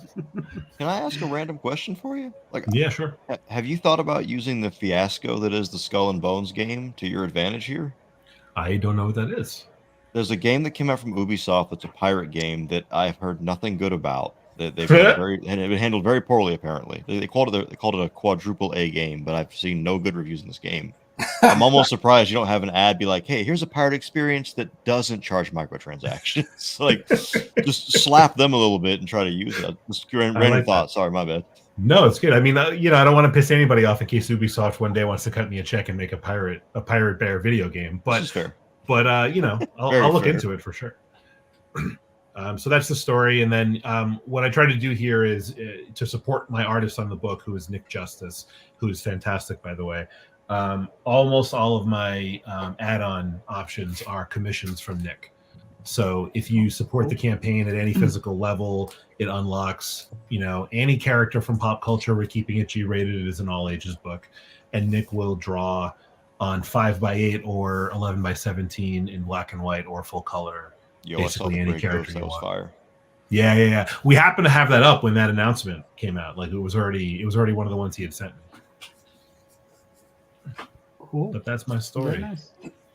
I ask a random question for you? Like, yeah, sure. Have you thought about using the fiasco that is the Skull and Bones game to your advantage here? I don't know what that is. There's a game that came out from Ubisoft that's a pirate game that I've heard nothing good about. They've and it been handled very poorly. Apparently, they called it a quadruple A game, but I've seen no good reviews in this game. I'm almost surprised you don't have an ad be like, "Hey, here's a pirate experience that doesn't charge microtransactions." Like, just slap them a little bit and try to use it. Just random thought. Sorry, my bad. No, it's good. I mean, you know, I don't want to piss anybody off in case Ubisoft one day wants to cut me a check and make a Pirate Bear video game. But this is fair. But you know, I'll look into it for sure. So that's the story, and then what I try to do here is to support my artist on the book, who is Nick Justice, who is fantastic, by the way. Almost all of my add-on options are commissions from Nick. So if you support the campaign at any physical level, it unlocks, you know, any character from pop culture. We're keeping it G-rated. It is an all-ages book, and Nick will draw on 5x8 or 11x17 in black and white or full color. Basically any character you want. Fire. Yeah. We happened to have that up when that announcement came out. Like, it was already one of the ones he had sent me. Cool. But that's my story. Nice.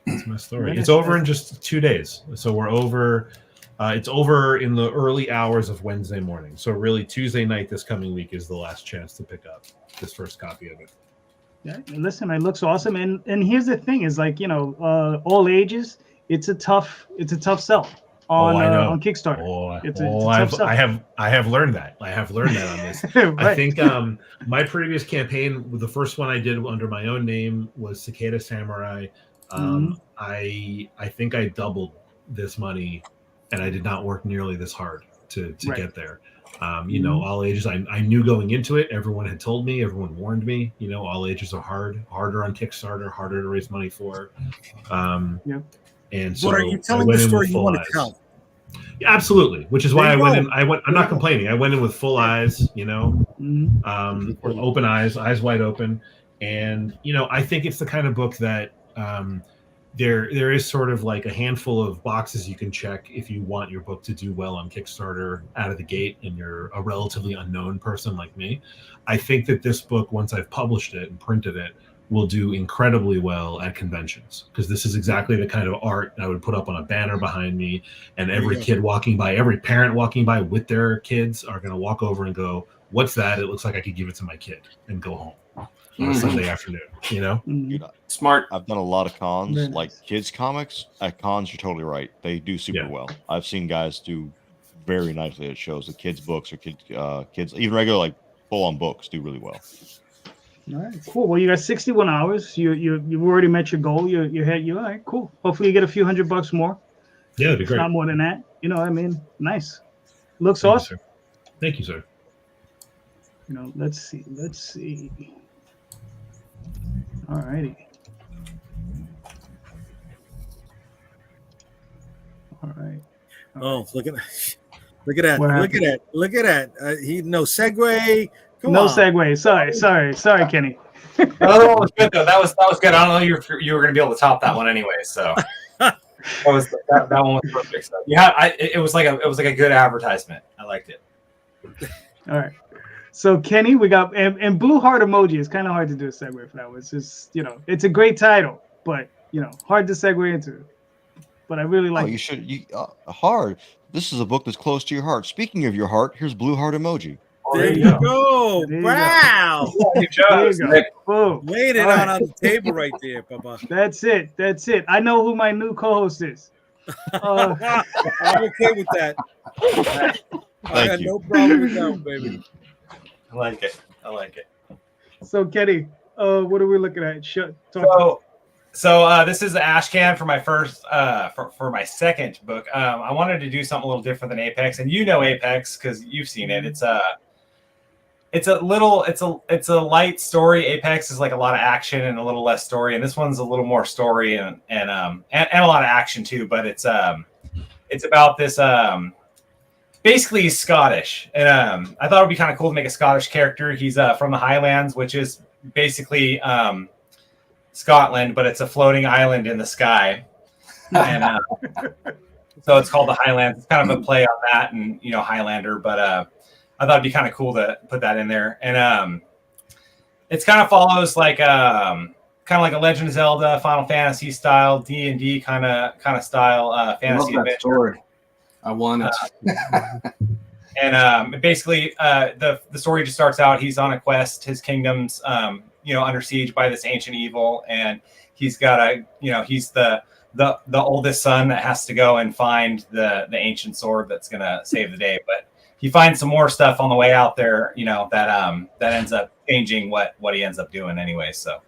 That's my story. Very It's nice. over in just 2 days. So we're over. It's over in the early hours of Wednesday morning. So really, Tuesday night this coming week is the last chance to pick up this first copy of it. Yeah, listen, it looks awesome, and here's the thing: is like, you know, all ages. It's a tough sell on Kickstarter. It's a tough sell. I have learned that. I have learned that on this. Right. I think my previous campaign, the first one I did under my own name, was Cicada Samurai. I think I doubled this money, and I did not work nearly this hard to get there. You know, all ages. I knew going into it. Everyone had told me. Everyone warned me. You know, all ages are harder on Kickstarter, harder to raise money for. And so, but are you telling the story you want to tell? Yeah, absolutely. Which is why I went in. I'm not complaining. I went in with full eyes. You know, open eyes wide open. And you know, I think it's the kind of book that there is sort of like a handful of boxes you can check if you want your book to do well on Kickstarter out of the gate, and you're a relatively unknown person like me. I think that this book, once I've published it and printed it, will do incredibly well at conventions, because this is exactly the kind of art I would put up on a banner behind me, and every kid walking by, every parent walking by with their kids are going to walk over and go, "What's that? It looks like I could give it to my kid," and go home on a Sunday afternoon. You know, Dude, Smart. I've done a lot of cons, like kids comics. At cons, you're totally right. They do super well. I've seen guys do very nicely at shows. The kids' books or kids, even regular like full-on books, do really well. All right, cool. Well, you got 61 hours. You've already met your goal. You all right, cool. Hopefully you get a few $100 more. Yeah, that'd be great. Not more than that. You know what I mean? Nice. Looks awesome. Thank you, sir. You know, let's see. All righty. All right. Oh, look at that. Look at that. He no segue. Come no on. segue. Sorry, Kenny. Another one was good though. That was good. I don't know if you were going to be able to top that one anyway. So that one was perfect. So, yeah, it was like a good advertisement. I liked it. All right. So Kenny, we got and blue heart emoji. It's kind of hard to do a segue for that one. It's just, you know, it's a great title, but you know, hard to segue into. But I really like. Hard. This is a book that's close to your heart. Speaking of your heart, here's blue heart emoji. There you go. Wow. Laid it on the table right there, Papa. That's it. I know who my new co-host is. I'm okay with that. I got no problem with that, baby. I like it. So Kenny, what are we looking at? So this is the ash can for my first for my second book. I wanted to do something a little different than Apex, and you know Apex because you've seen it. It's it's a light story. Apex is like a lot of action and a little less story, and this one's a little more story and a lot of action too. But it's about this basically he's Scottish, and I thought it'd be kind of cool to make a Scottish character. He's from the Highlands, which is basically Scotland, but it's a floating island in the sky, and so it's called the Highlands. It's kind of a play on that, and Highlander, but I thought it'd be kind of cool to put that in there, and it's kind of follows like kind of like a Legend of Zelda, Final Fantasy style, D&D kind of style fantasy adventure. Story. I want it. And basically, the story just starts out. He's on a quest. His kingdom's under siege by this ancient evil, and he's got he's the oldest son that has to go and find the ancient sword that's gonna save the day. But he finds some more stuff on the way out there, that ends up changing what he ends up doing anyway. So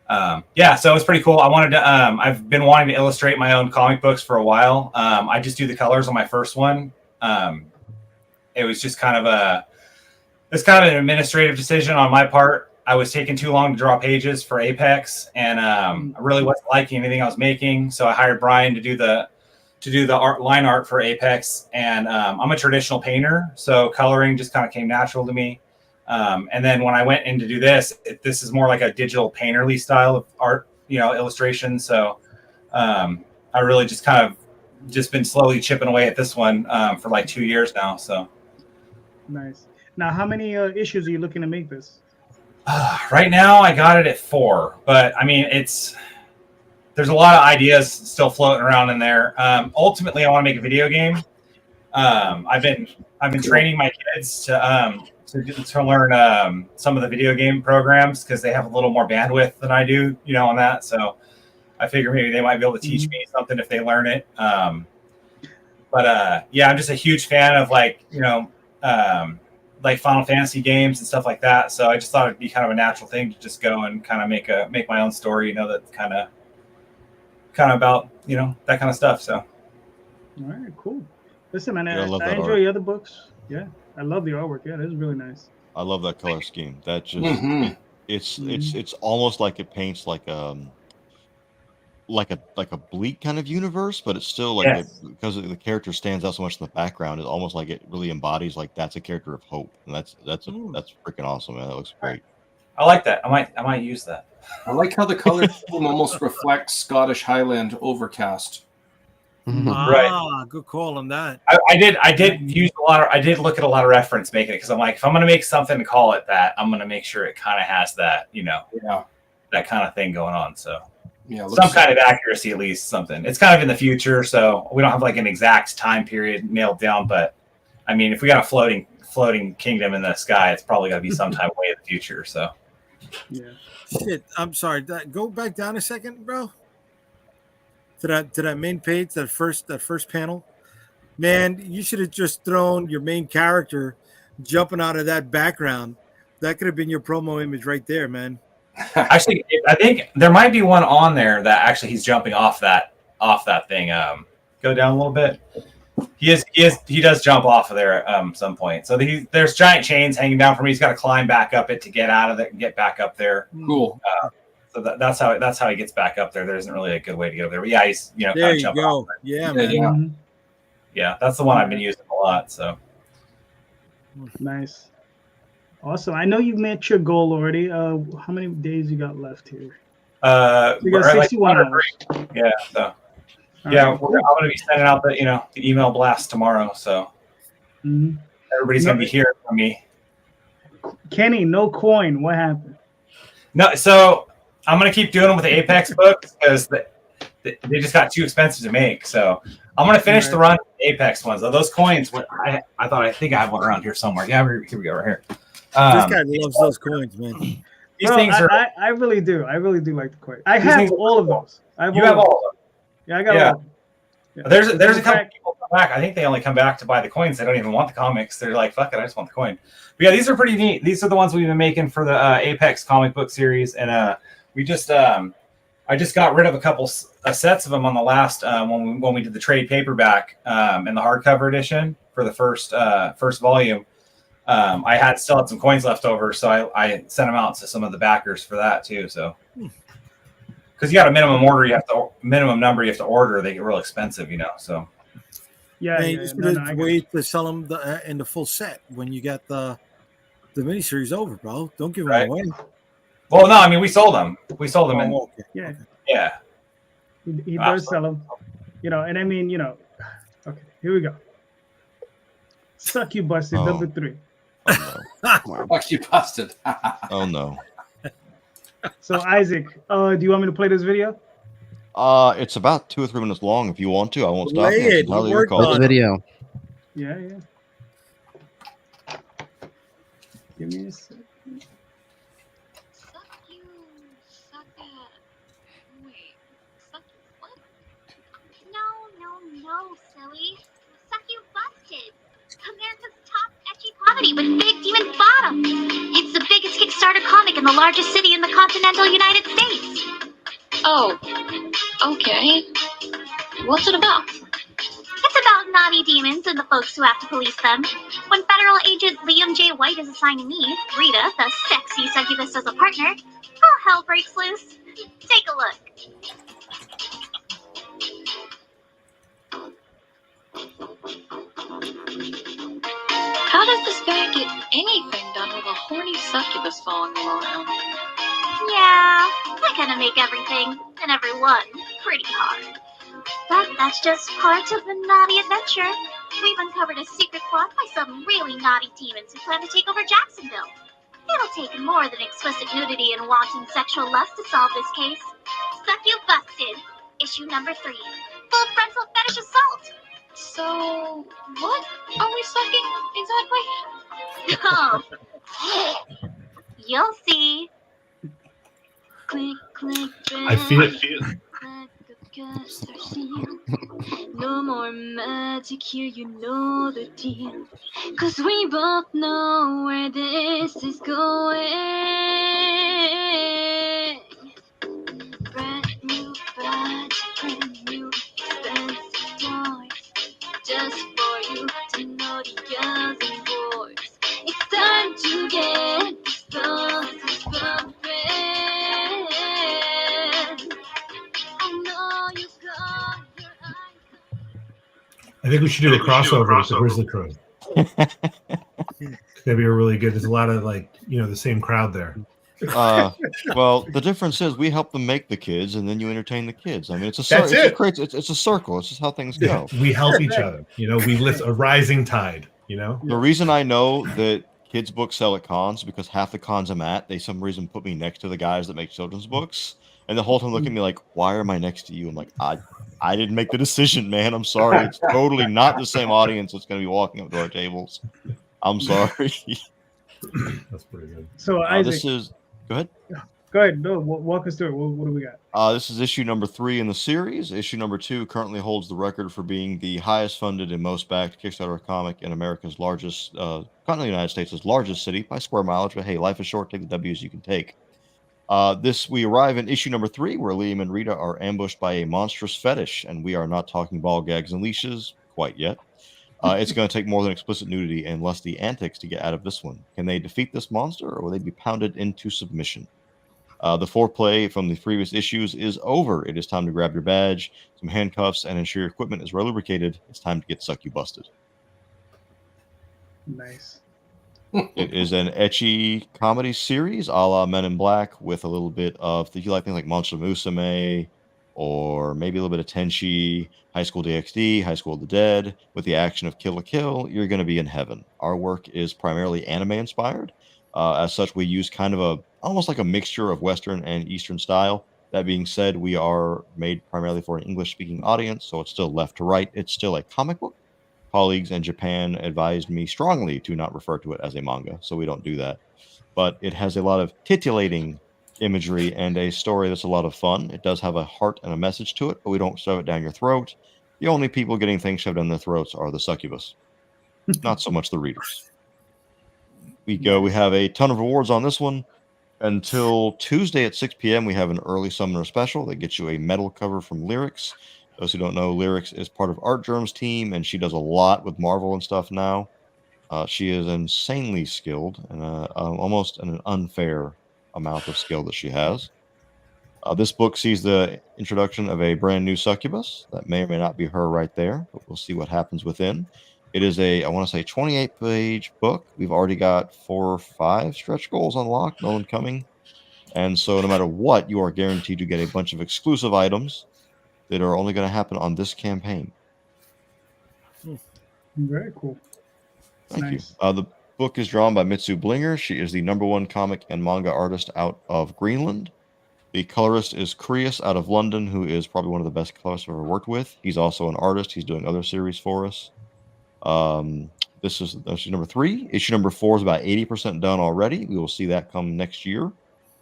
so it's pretty cool. I wanted to I've been wanting to illustrate my own comic books for a while. I just do the colors on my first one. It was just kind of an administrative decision on my part. I was taking too long to draw pages for Apex, and I really wasn't liking anything I was making. So I hired Brian to do the line art for Apex. And I'm a traditional painter, so coloring just kind of came natural to me. And then when I went in to do this, this is more like a digital painterly style of art, illustration. So I really just kind of been slowly chipping away at this one for like 2 years now. So nice. Now, how many issues are you looking to make this? Right now, I got it at 4, but I mean, there's a lot of ideas still floating around in there. Ultimately, I want to make a video game. I've been training my kids to learn some of the video game programs because they have a little more bandwidth than I do, on that. So I figure maybe they might be able to teach me something if they learn it. I'm just a huge fan of like Final Fantasy games and stuff like that. So I just thought it'd be kind of a natural thing to just go and kind of make my own story, that kind of about, that kind of stuff. So. All right, cool. Listen, man, Yeah, I enjoy your other books. Yeah. I love the artwork. Yeah, it is really nice. I love that color scheme. That just it's almost like it paints like a bleak kind of universe, but it's still like because the character stands out so much in the background. It's almost like it really embodies like that's a character of hope, and that's freaking awesome, man. That looks great. I like that. I might use that. I like how the color scheme almost reflects Scottish Highland overcast. Right. Good call on that. I did look at a lot of reference making it because I'm like, if I'm going to make something to call it that, I'm going to make sure it kind of has that, that kind of thing going on. So some kind of accuracy, at least something. It's kind of in the future, so we don't have like an exact time period nailed down. But I mean, if we got a floating kingdom in the sky, it's probably got to be sometime way in the future. So yeah. Shit, I'm sorry. Go back down a second, bro. To that main page, that first panel, man, you should have just thrown your main character jumping out of that background. That could have been your promo image right there, man. Actually, I think there might be one on there that actually he's jumping off that thing. Go down a little bit. He does jump off of there at some point. So there's giant chains hanging down from him. He's got to climb back up it to get out of it and get back up there. Cool. So that's how he gets back up there. There isn't really a good way to get up there. But yeah, he's there you go. Yeah, man. Yeah, that's the one I've been using a lot. So nice, awesome. I know you've met your goal already. How many days you got left here? So you got 61 hours. Yeah. So I'm going to be sending out the email blast tomorrow. So everybody's going to be hearing from me. Kenny, no coin. What happened? No, so I'm going to keep doing them with the Apex books because they just got too expensive to make. So I'm going to finish the run with the Apex ones. Those coins, I think I have one around here somewhere. Yeah, here we go, right here. This guy loves those coins, man. These things are. I really do. I really do like the coins. I have all of those. You have all of them. Yeah, I got all of them. Yeah. There's a couple people come back. I think they only come back to buy the coins. They don't even want the comics. They're like, fuck it, I just want the coin. But yeah, these are pretty neat. These are the ones we've been making for the Apex comic book series, and we just I just got rid of a couple sets of them on the last when we did the trade paperback and the hardcover edition for the first volume. I still had some coins left over, so I sent them out to some of the backers for that too. So, because you got a minimum number you have to order, they get real expensive, So Yeah, you should wait to sell them in the full set when you get the miniseries over, bro. Don't give them away. Well, no, I mean we sold them. Okay. Yeah. Yeah. He does sell them, and I mean, okay, here we go. Suck You Busted, number 3. Oh no. Fuck you, busted. Oh no. So Isaac, do you want me to play this video? It's about 2 or 3 minutes long. If you want to, I won't stop. Play you. It's it. entirely You your worked call. on The video. Yeah. Give me a second. Suck you. Suck that. Wait. Suck you what? No, silly. Suck You Busted. America's top ecchi comedy with big demon bottom. It's the biggest Kickstarter comic in the largest city in the continental United States. Oh, okay. What's it about? It's about naughty demons and the folks who have to police them. When federal agent Liam J. White is assigning me, Rita, the sexy succubus, as a partner, all hell breaks loose. Take a look. How does this guy get anything done with a horny succubus following him around? Yeah, I kind of make everything and everyone pretty hard. But that's just part of the naughty adventure. We've uncovered a secret plot by some really naughty demons who plan to take over Jacksonville. It'll take more than explicit nudity and wanton sexual lust to solve this case. Suck You Busted, issue number 3. Full frontal fetish assault. So, what are we sucking exactly? Oh. You'll see. Click, I feel it. No more magic here, you know the deal. 'Cause we both know where this is going. Brand new badge, brand new expensive toys. Just for you to know the girls and boys. It's time to get started from friends. I think we should do a crossover with the Grizzly Crew. That'd be really good. There's a lot of the same crowd there. Well, the difference is we help them make the kids, and then you entertain the kids. I mean, it's a circle. It's a circle. It's just how things go. We help each other. We lift a rising tide. The reason I know that kids' books sell at cons because half the cons I'm at, they some reason put me next to the guys that make children's books, and the whole time look at me like, "Why am I next to you?" I'm like, I didn't make the decision, man. I'm sorry. It's totally not the same audience that's going to be walking up to our tables. I'm sorry. That's pretty good. So Isaac, go ahead. Go ahead. No, walk us through it. What do we got? This is issue number 3 in the series. Issue number 2 currently holds the record for being the highest funded and most backed Kickstarter comic in America's largest, continental United States' largest city by square mileage. But hey, life is short. Take the W's you can take. We arrive in issue number 3, where Liam and Rita are ambushed by a monstrous fetish, and we are not talking ball gags and leashes quite yet. It's going to take more than explicit nudity and lusty antics to get out of this one. Can they defeat this monster, or will they be pounded into submission? The foreplay from the previous issues is over. It is time to grab your badge, some handcuffs, and ensure your equipment is well lubricated. It's time to get Suck You Busted. Nice. It is an ecchi comedy series a la Men in Black with a little bit of, if you like things like Monster Musume, or maybe a little bit of Tenchi, High School DxD, High School of the Dead, with the action of Kill la Kill, you're going to be in heaven. Our work is primarily anime inspired. As such, we use kind of almost like a mixture of Western and Eastern style. That being said, we are made primarily for an English-speaking audience, so it's still left to right. It's still a comic book. Colleagues in Japan advised me strongly to not refer to it as a manga, so we don't do that. But it has a lot of titillating imagery and a story that's a lot of fun. It does have a heart and a message to it, but we don't shove it down your throat. The only people getting things shoved down their throats are the succubus, not so much the readers. We have a ton of rewards on this one. Until Tuesday at 6 p.m., we have an early summoner special that gets you a metal cover from Lyrics. Those who don't know, Lyrics is part of Art Germ's team, and she does a lot with Marvel and stuff now. She is insanely skilled and almost an unfair amount of skill that she has. This book sees the introduction of a brand new succubus. That may or may not be her right there, but we'll see what happens within. It is I want to say, 28-page book. We've already got 4 or 5 stretch goals unlocked, no one coming. And so no matter what, you are guaranteed to get a bunch of exclusive items that are only going to happen on this campaign. Very cool. Thank Nice. you. The book is drawn by Mitsu Blinger. She is the #1 comic and manga artist out of Greenland. The colorist is Creus out of London, who is probably one of the best colorists I've ever worked with. He's also an artist. He's doing other series for us. This is issue number 3. Issue number 4 is about 80% done already. We will see that come next year.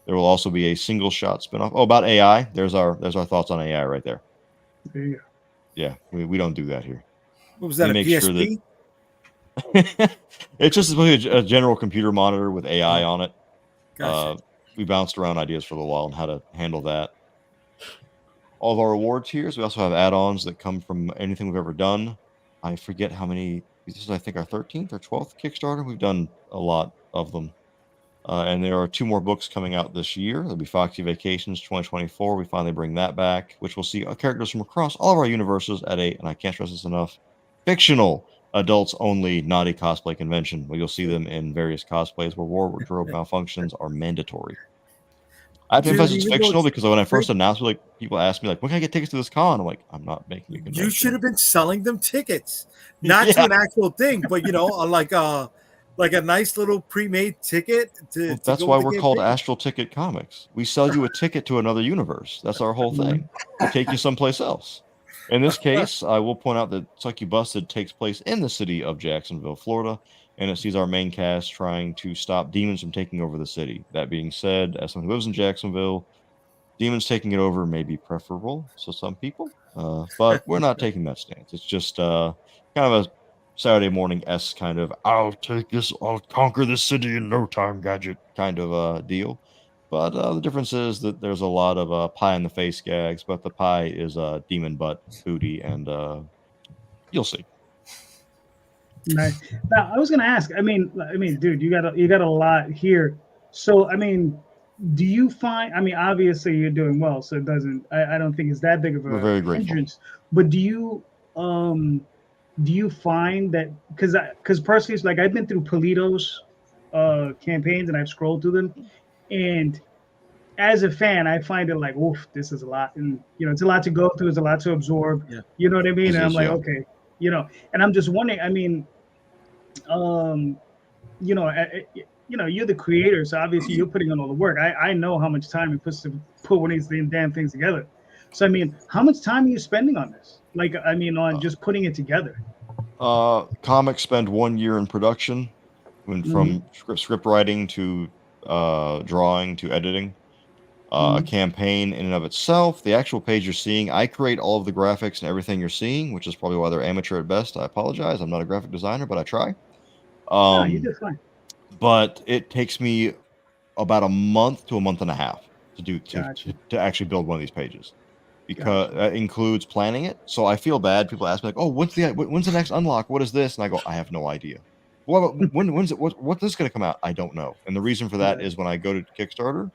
There will also be a single shot spinoff. Oh, about AI. There's our thoughts on AI right there. There you go. Yeah, we don't do that here. What was that? We A PSP? It's just a general computer monitor with AI on it. Gotcha. We bounced around ideas for a little while on how to handle that. All of our reward tiers. We also have add-ons that come from anything we've ever done. I forget how many. This is, I think, our 13th or 12th Kickstarter. We've done a lot of them. And there are 2 more books coming out this year. There'll be Foxy Vacations 2024. We finally bring that back, which will see characters from across all of our universes at and I can't stress this enough, fictional adults only naughty cosplay convention, where you'll see them in various cosplays where wardrobe malfunctions are mandatory. I have to emphasize it's fictional because when I first announced it, people asked me, when can I get tickets to this con? I'm like, I'm not making a convention. You should have been selling them tickets, not to an actual thing, but like a nice little pre-made ticket. That's why we're called Astral Ticket Comics. We sell you a ticket to another universe. That's our whole thing. We take you someplace else. In this case, I will point out that Suck You Busted takes place in the city of Jacksonville, Florida, and it sees our main cast trying to stop demons from taking over the city. That being said, as someone who lives in Jacksonville, demons taking it over may be preferable to some people, but we're not taking that stance. It's just kind of a Saturday morning-esque kind of, I'll conquer this city in no time gadget kind of deal. But the difference is that there's a lot of pie in the face gags, but the pie is demon butt booty, and you'll see. Nice. Now, I was gonna ask. I mean, dude, you got a lot here. So, I mean, do you find? I mean, obviously you're doing well, so it doesn't. I don't think it's that big of a hindrance. But do you find that because personally, it's like I've been through Polito's campaigns and I've scrolled through them. And as a fan, I find it like, oof, this is a lot. And, it's a lot to go through. It's a lot to absorb. Yeah. You know what I mean? And I'm like, okay, and I'm just wondering, I mean, you're the creator. So obviously you're putting in all the work. I know how much time it puts to put one of these damn things together. So, I mean, how much time are you spending on this? Like, I mean, on just putting it together? Comics spend 1 year in production, from script writing to drawing to editing. A campaign in and of itself, the actual page you're seeing, I create all of the graphics and everything you're seeing, which is probably why they're amateur at best. I apologize. I'm not a graphic designer, but I try. No, you did fine. But it takes me about a month to a month and a half to actually build one of these pages, because that includes planning it. So I feel bad. People ask me like, "Oh, when's the next unlock? What is this?" And I go, "I have no idea." Well, when's it? What is going to come out? I don't know. And the reason for that is when I go to Kickstarter,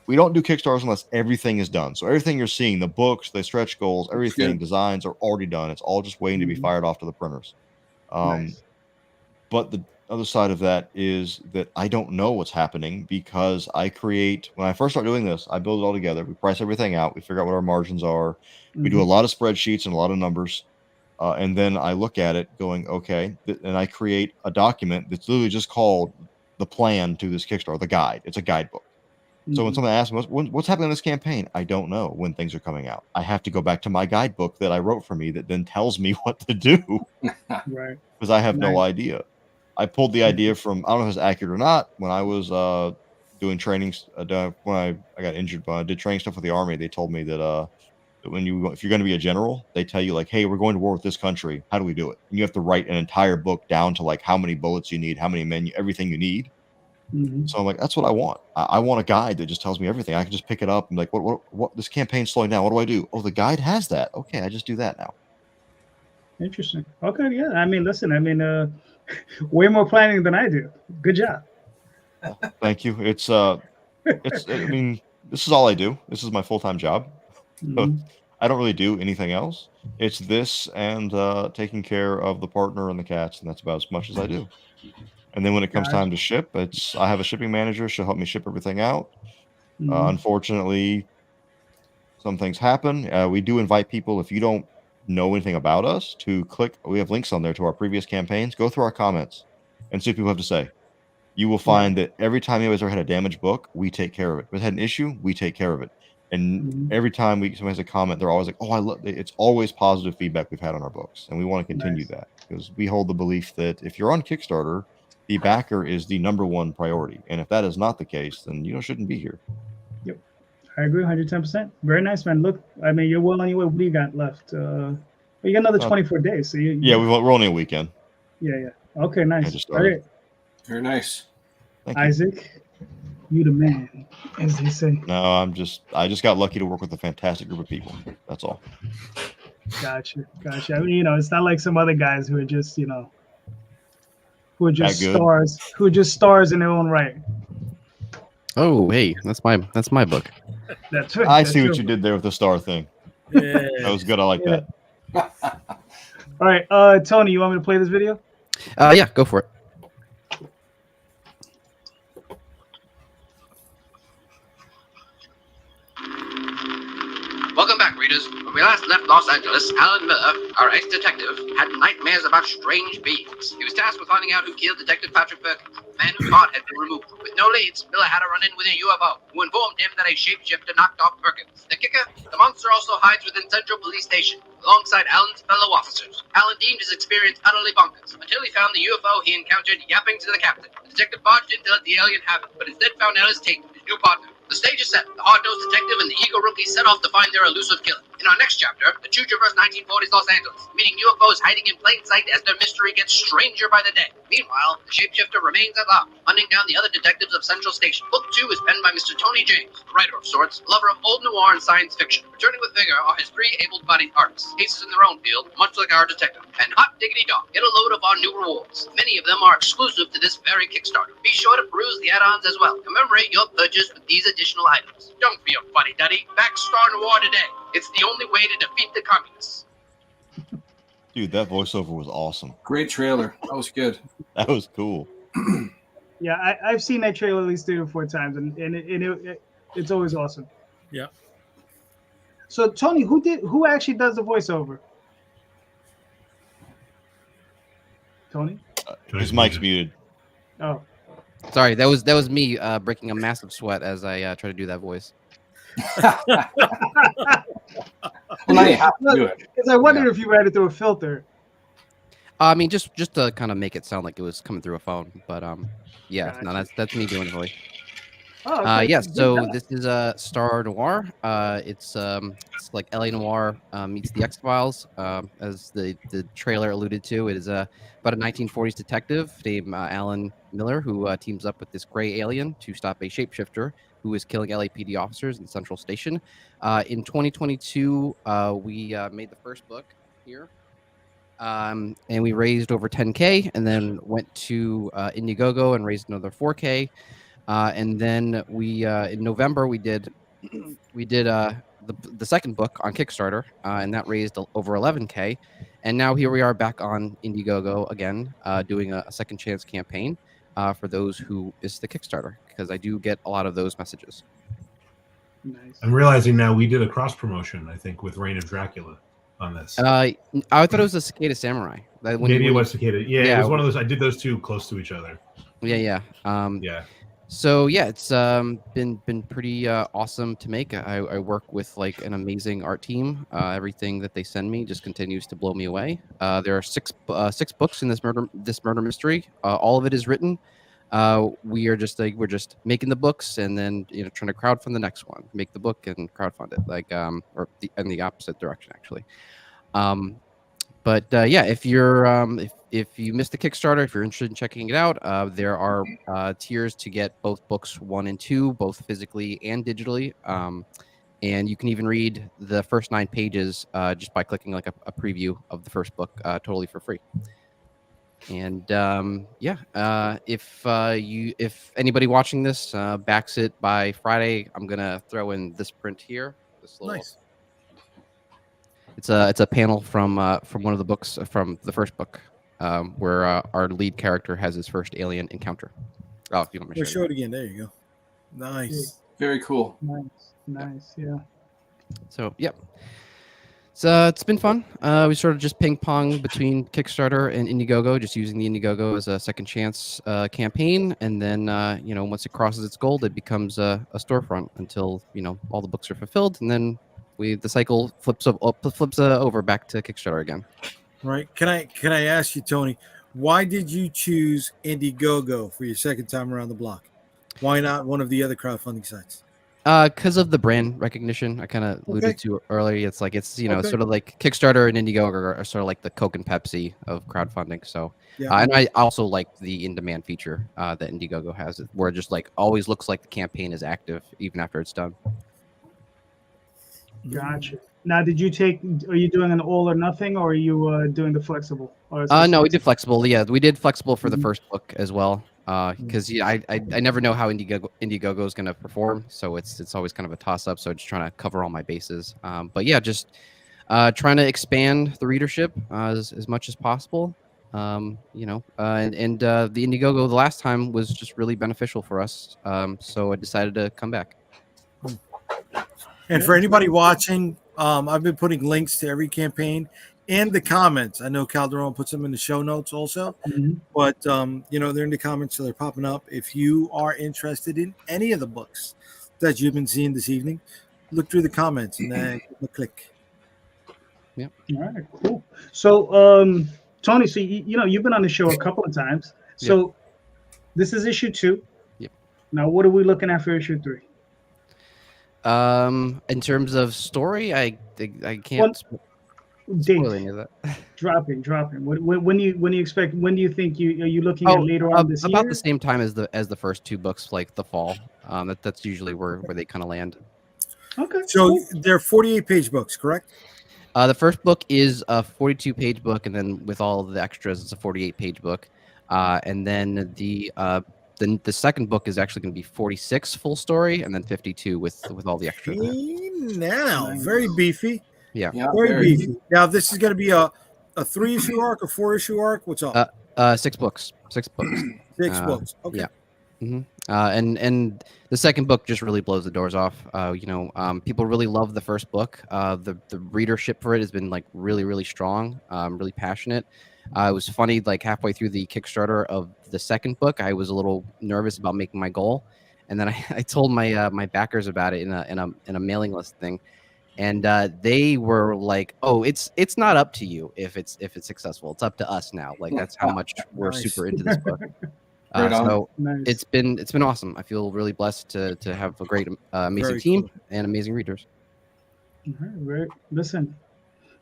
we don't do Kickstarters unless everything is done. So everything you're seeing, the books, the stretch goals, everything, designs are already done. It's all just waiting to be fired off to the printers. Nice. But the other side of that is that I don't know what's happening, because when I first start doing this, I build it all together. We price everything out. We figure out what our margins are. We do a lot of spreadsheets and a lot of numbers. And then I look at it going, okay, and I create a document that's literally just called the plan to this Kickstarter, the guide. It's a guidebook. So when someone asks me, what's happening in this campaign? I don't know when things are coming out. I have to go back to my guidebook that I wrote for me that then tells me what to do. Right. Because I have no idea. I pulled the idea from, I don't know if it's accurate or not, when I was doing trainings, when I got injured, but I did training stuff with the Army. They told me that if you're going to be a general, they tell you like, hey, we're going to war with this country. How do we do it? And you have to write an entire book down to like how many bullets you need, how many men, everything you need. So I'm like, that's what I want. I want a guide that just tells me everything. I can just pick it up and like, what this campaign's slowing down. What do I do? Oh, the guide has that. Okay, I just do that now. Interesting. Okay, yeah. I mean, listen. I mean, Way more planning than I do. Good job. Thank you. It's I mean, this is all I do. This is my full-time job. Mhm. I don't really do anything else. It's this and taking care of the partner and the cats, and that's about as much as I do. And then when it comes Gotcha. time to ship, I have a shipping manager. She'll help me ship everything out. Mhm. Unfortunately, some things happen. We do invite people, if you don't know anything about us, to click. We have links on there to our previous campaigns. Go through our comments and see what people have to say. You will find that every time anybody's ever had a damaged book, we take care of it. If it had an issue, we take care of it. And Mhm. every time somebody has a comment, they're always like, "Oh, I love it." It's always positive feedback we've had on our books, and we want to continue Nice. that because we hold the belief that if you're on Kickstarter, the backer is the number one priority, and if that is not the case, then you shouldn't be here. Yep. I agree 110%. Very nice, man. Look, I mean, you're well on your way. What do you got left? You got another 24 days. So Yeah, we're only a weekend. Yeah. Okay, nice. just All started. right. Very nice. Thank you. Isaac, you the man, as they say. No, I just got lucky to work with a fantastic group of people. That's all. Gotcha. I mean, it's not like some other guys who are just, who are just That good? stars, who are just stars in their own right. Oh, hey, that's my book. That's right. I That's see what true. you did there with the star thing. Yeah. That was good. I like that. All right, Tony, you want me to play this video? Yeah, go for it. Welcome back, readers. When we last left Los Angeles, Alan Miller, our ex-detective, had nightmares about strange beings. He was tasked with finding out who killed Detective Patrick Perkins, the man whose heart had been removed. With no leads, Miller had a run-in with a UFO, who informed him that a shapeshifter knocked off Perkins. The kicker? The monster also hides within Central Police Station, alongside Alan's fellow officers. Alan deemed his experience utterly bonkers, until he found the UFO he encountered yapping to the captain. The detective barged in to let the alien have it, but instead found Ellis Tate, his new partner. The stage is set. The hard-nosed detective and the eager rookie set off to find their elusive killer. In our next chapter, the two traverse 1940s Los Angeles, meeting UFOs hiding in plain sight as their mystery gets stranger by the day. Meanwhile, the shapeshifter remains at large, hunting down the other detectives of Central Station. Book 2 is penned by Mr. Tony James, a writer of sorts, a lover of old noir and science fiction. Returning with vigor are his 3 able-bodied artists, aces in their own field, much like our detective. And hot diggity dog, get a load of our new rewards. Many of them are exclusive to this very Kickstarter. Be sure to peruse the add-ons as well. Commemorate your purchase with these additional items. Don't be a fuddy-duddy. Back Star Noir today. It's the only way to defeat the communists. Dude, that voiceover was awesome. Great trailer. That was good. That was cool. Yeah, I've seen that trailer at least 3 or 4 times, and it's always awesome. Yeah. So Tony, who actually does the voiceover? Tony? His mic's muted. Oh. Sorry, that was me breaking a massive sweat as I try to do that voice. Well, now you have to do it. Because I wondered if you ran it through a filter. I mean, just to kind of make it sound like it was coming through a phone, but yeah, Gotcha. no, that's me doing the voice. Oh, okay. Yes, Good so job. this is Star Noir. It's like LA Noir meets the X-Files, as the trailer alluded to. It is about a 1940s detective named Alan Miller who teams up with this gray alien to stop a shapeshifter who is killing LAPD officers in Central Station. In 2022, we made the first book here. And we raised over 10K, and then went to Indiegogo and raised another 4K. And then we in November we did the second book on Kickstarter, and that raised over 11K. And now here we are back on Indiegogo again, doing a second chance campaign for those who missed the Kickstarter, because I do get a lot of those messages. Nice. I'm realizing now we did a cross promotion, I think, with Reign of Dracula on this. I thought it was a Cicada Samurai. Maybe it was Cicada. Yeah, it was one of those. I did those two close to each other. Yeah. Yeah. So yeah, it's been pretty awesome to make. I work with like an amazing art team. Everything that they send me just continues to blow me away. There are six books in this murder mystery. All of it is written. We're just making the books and then trying to crowdfund the next one. Make the book and crowdfund it, or in the opposite direction actually. But yeah, if you're if you missed the Kickstarter, if you're interested in checking it out, there are tiers to get both books 1 and 2, both physically and digitally. And you can even read the first 9 pages just by clicking like a preview of the first book, totally for free. And if anybody watching this backs it by Friday, I'm gonna throw in this print here. This little. Nice. It's a panel from one of the books from the first book, where our lead character has his first alien encounter. Oh, if you want me to show it again. There you go. Nice. Very cool. Nice. Yeah. So it's been fun. We sort of just ping pong between Kickstarter and Indiegogo, just using the Indiegogo as a second chance campaign, and then once it crosses its goal, it becomes a storefront until all the books are fulfilled, and then the cycle flips over back to Kickstarter again. Right? Can I ask you, Tony, why did you choose Indiegogo for your second time around the block? Why not one of the other crowdfunding sites? Because of the brand recognition, I kind of alluded to earlier. It's like it's sort of like Kickstarter and Indiegogo are sort of like the Coke and Pepsi of crowdfunding. So, and I also like the in-demand feature that Indiegogo has, where it just like always looks like the campaign is active even after it's done. Gotcha. Now, are you doing an all or nothing, or are you doing the flexible? No, we did flexible. Yeah, we did flexible for the first book as well. Because I never know how Indiegogo is going to perform, so it's always kind of a toss up. So just trying to cover all my bases. But yeah, just trying to expand the readership as much as possible. And the Indiegogo the last time was just really beneficial for us. So I decided to come back. And for anybody watching, I've been putting links to every campaign in the comments. I know Calderon puts them in the show notes also, but they're in the comments, so they're popping up. If you are interested in any of the books that you've been seeing this evening, look through the comments and then click. Yeah. All right, cool. So, Tony, so you've been on the show a couple of times. So, this is issue 2. Yep. Now, what are we looking at for issue 3? In terms of story, I can't. Date. Dropping. When do you expect? When do you think are you looking at later on this year? About the same time as the first 2 books, like the fall. That's usually where they kind of land. Okay. So they're 48-page books, correct? The first book is a 42-page book, and then with all of the extras, it's a 48-page book. And then the second book is actually going to be 46 full story, and then 52 with all the extras. Now, very beefy. Yeah, very beefy. Now, this is going to be a 3-issue arc, a 4-issue arc. What's up? 6 books. 6 books. 6 books. Okay. Yeah. Mm-hmm. And the second book just really blows the doors off. People really love the first book. The readership for it has been like really, really strong. Really passionate. It was funny. Like halfway through the Kickstarter of the second book, I was a little nervous about making my goal, and then I told my backers about it in a mailing list thing. And they were like, "Oh, it's not up to you if it's successful. It's up to us now. Like that's how much we're super into this book." It's been awesome. I feel really blessed to have a great, amazing team and amazing readers. Right. Listen,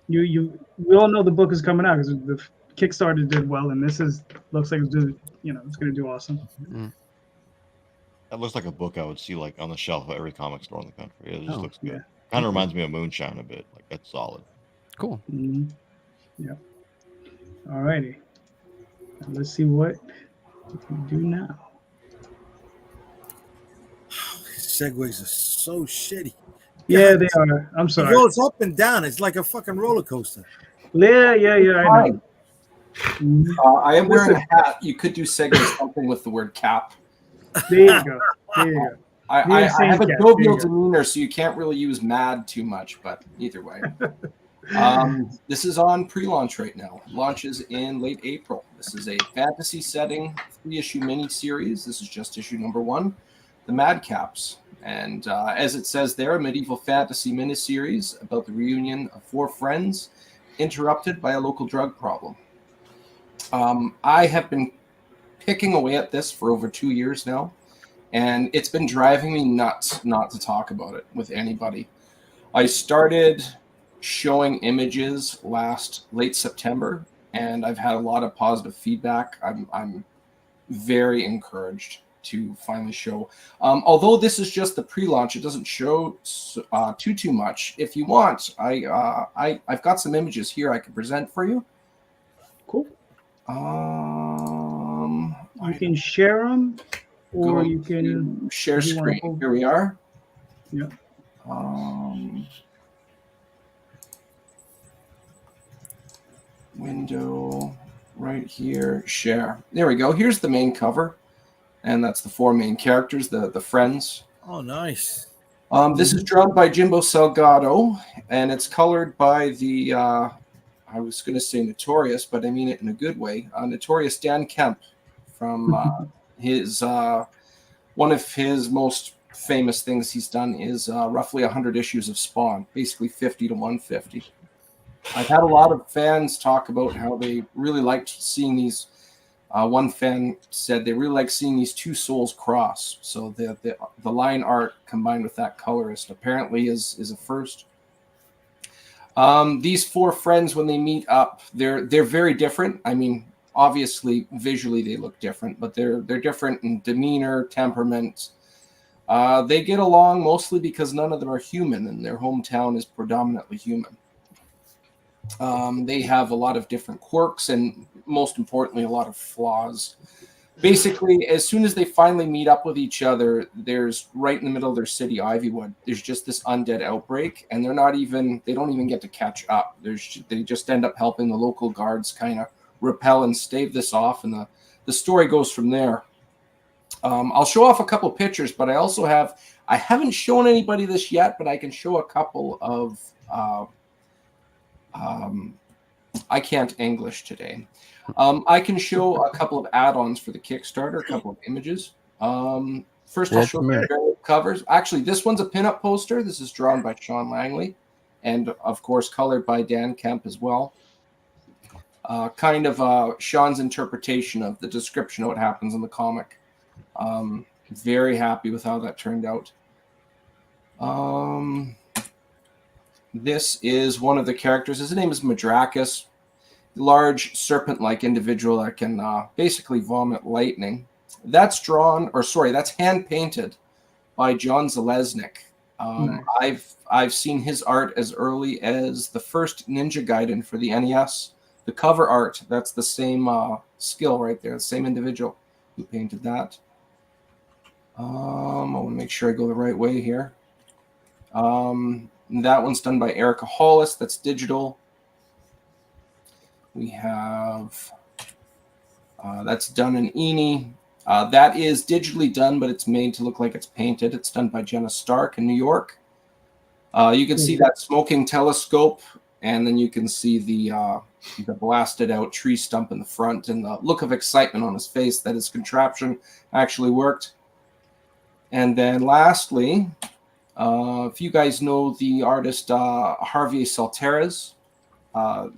we all know the book is coming out because the Kickstarter did well, and looks like it's going to do awesome. Mm. That looks like a book I would see like on the shelf of every comic store in the country. It just looks good. Yeah. Kind of reminds me of Moonshine a bit. Like that's solid. Cool. Mm-hmm. Yeah. All righty. Let's see what we can do now. Segues are so shitty. Yeah, they are. I'm sorry. It goes up and down. It's like a fucking roller coaster. Yeah. I know. I am wearing a hat. You could do something with the word cap. There you go. I have a jovial demeanor, so you can't really use mad too much, but either way. This is on pre-launch right now. Launches in late April. This is a fantasy setting 3-issue mini-series. This is just issue number 1, The Madcaps. And as it says there, a medieval fantasy mini-series about the reunion of 4 friends interrupted by a local drug problem. I have been picking away at this for over 2 years now. And it's been driving me nuts not to talk about it with anybody. I started showing images late September, and I've had a lot of positive feedback. I'm very encouraged to finally show. Although this is just the pre-launch, it doesn't show too much. If you want, I've got some images here I can present for you. Cool. You can share them, or you can share screen. Here we are. Yeah. Window right here. Share. There we go. Here's the main cover, and that's the 4 main characters, the friends. Oh, nice. This is drawn by Jimbo Salgado, and it's colored by the, I was going to say Notorious, but I mean it in a good way, Notorious Dan Kemp from his, one of his most famous things he's done is roughly 100 issues of Spawn, basically 50 to 150. I've had a lot of fans talk about how they really liked seeing these. One fan said they really like seeing these 2 souls cross. So the line art combined with that colorist apparently is a first. These 4 friends, when they meet up, they're very different. I mean, obviously visually they look different, but they're different in demeanor, temperament. They get along mostly because none of them are human, and their hometown is predominantly human. They have a lot of different quirks and, most importantly, a lot of flaws. Basically, as soon as they finally meet up with each other, there's right in the middle of their city, Ivywood, there's just this undead outbreak, and they don't even get to catch up. They just end up helping the local guards kind of repel and stave this off, and the story goes from there. I'll show off a couple pictures, but I haven't shown anybody this yet, but I can show a couple of I can't English today. I can show a couple of add-ons for the Kickstarter, a couple of images. First, I'll show the covers. Actually, this one's a pinup poster. This is drawn by Sean Langley, and of course, colored by Dan Kemp as well. Kind of Sean's interpretation of the description of what happens in the comic. Very happy with how that turned out. This is one of the characters. His name is Madrakis, large serpent-like individual that can basically vomit lightning. That's that's hand-painted by John Zalesnik. Nice. I've seen his art as early as the first Ninja Gaiden for the NES. The cover art, that's the same skill right there, the same individual who painted that. I want to make sure I go the right way here. That one's done by Erica Hollis. That's digital. We have that's done in Eni. That is digitally done, but it's made to look like it's painted. It's done by Jenna Stark in New York. You can see that smoking telescope, and then you can see the blasted out tree stump in the front, and the look of excitement on his face that his contraption actually worked. And then lastly, if you guys know the artist Javier Salteras,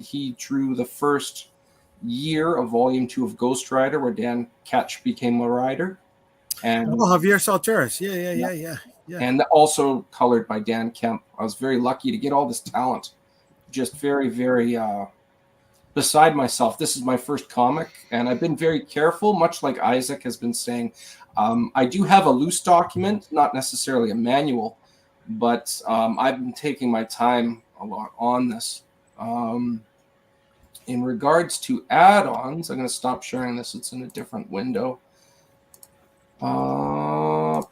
he drew the first year of Volume 2 of Ghost Rider, where Dan Ketch became a writer. And Javier Salteras, yeah. And also colored by Dan Kemp. I was very lucky to get all this talent. Just very, very beside myself. This is my first comic, and I've been very careful, much like Isaac has been saying. I do have a loose document, not necessarily a manual, but I've been taking my time a lot on this. In regards to add-ons, I'm going to stop sharing this. It's in a different window.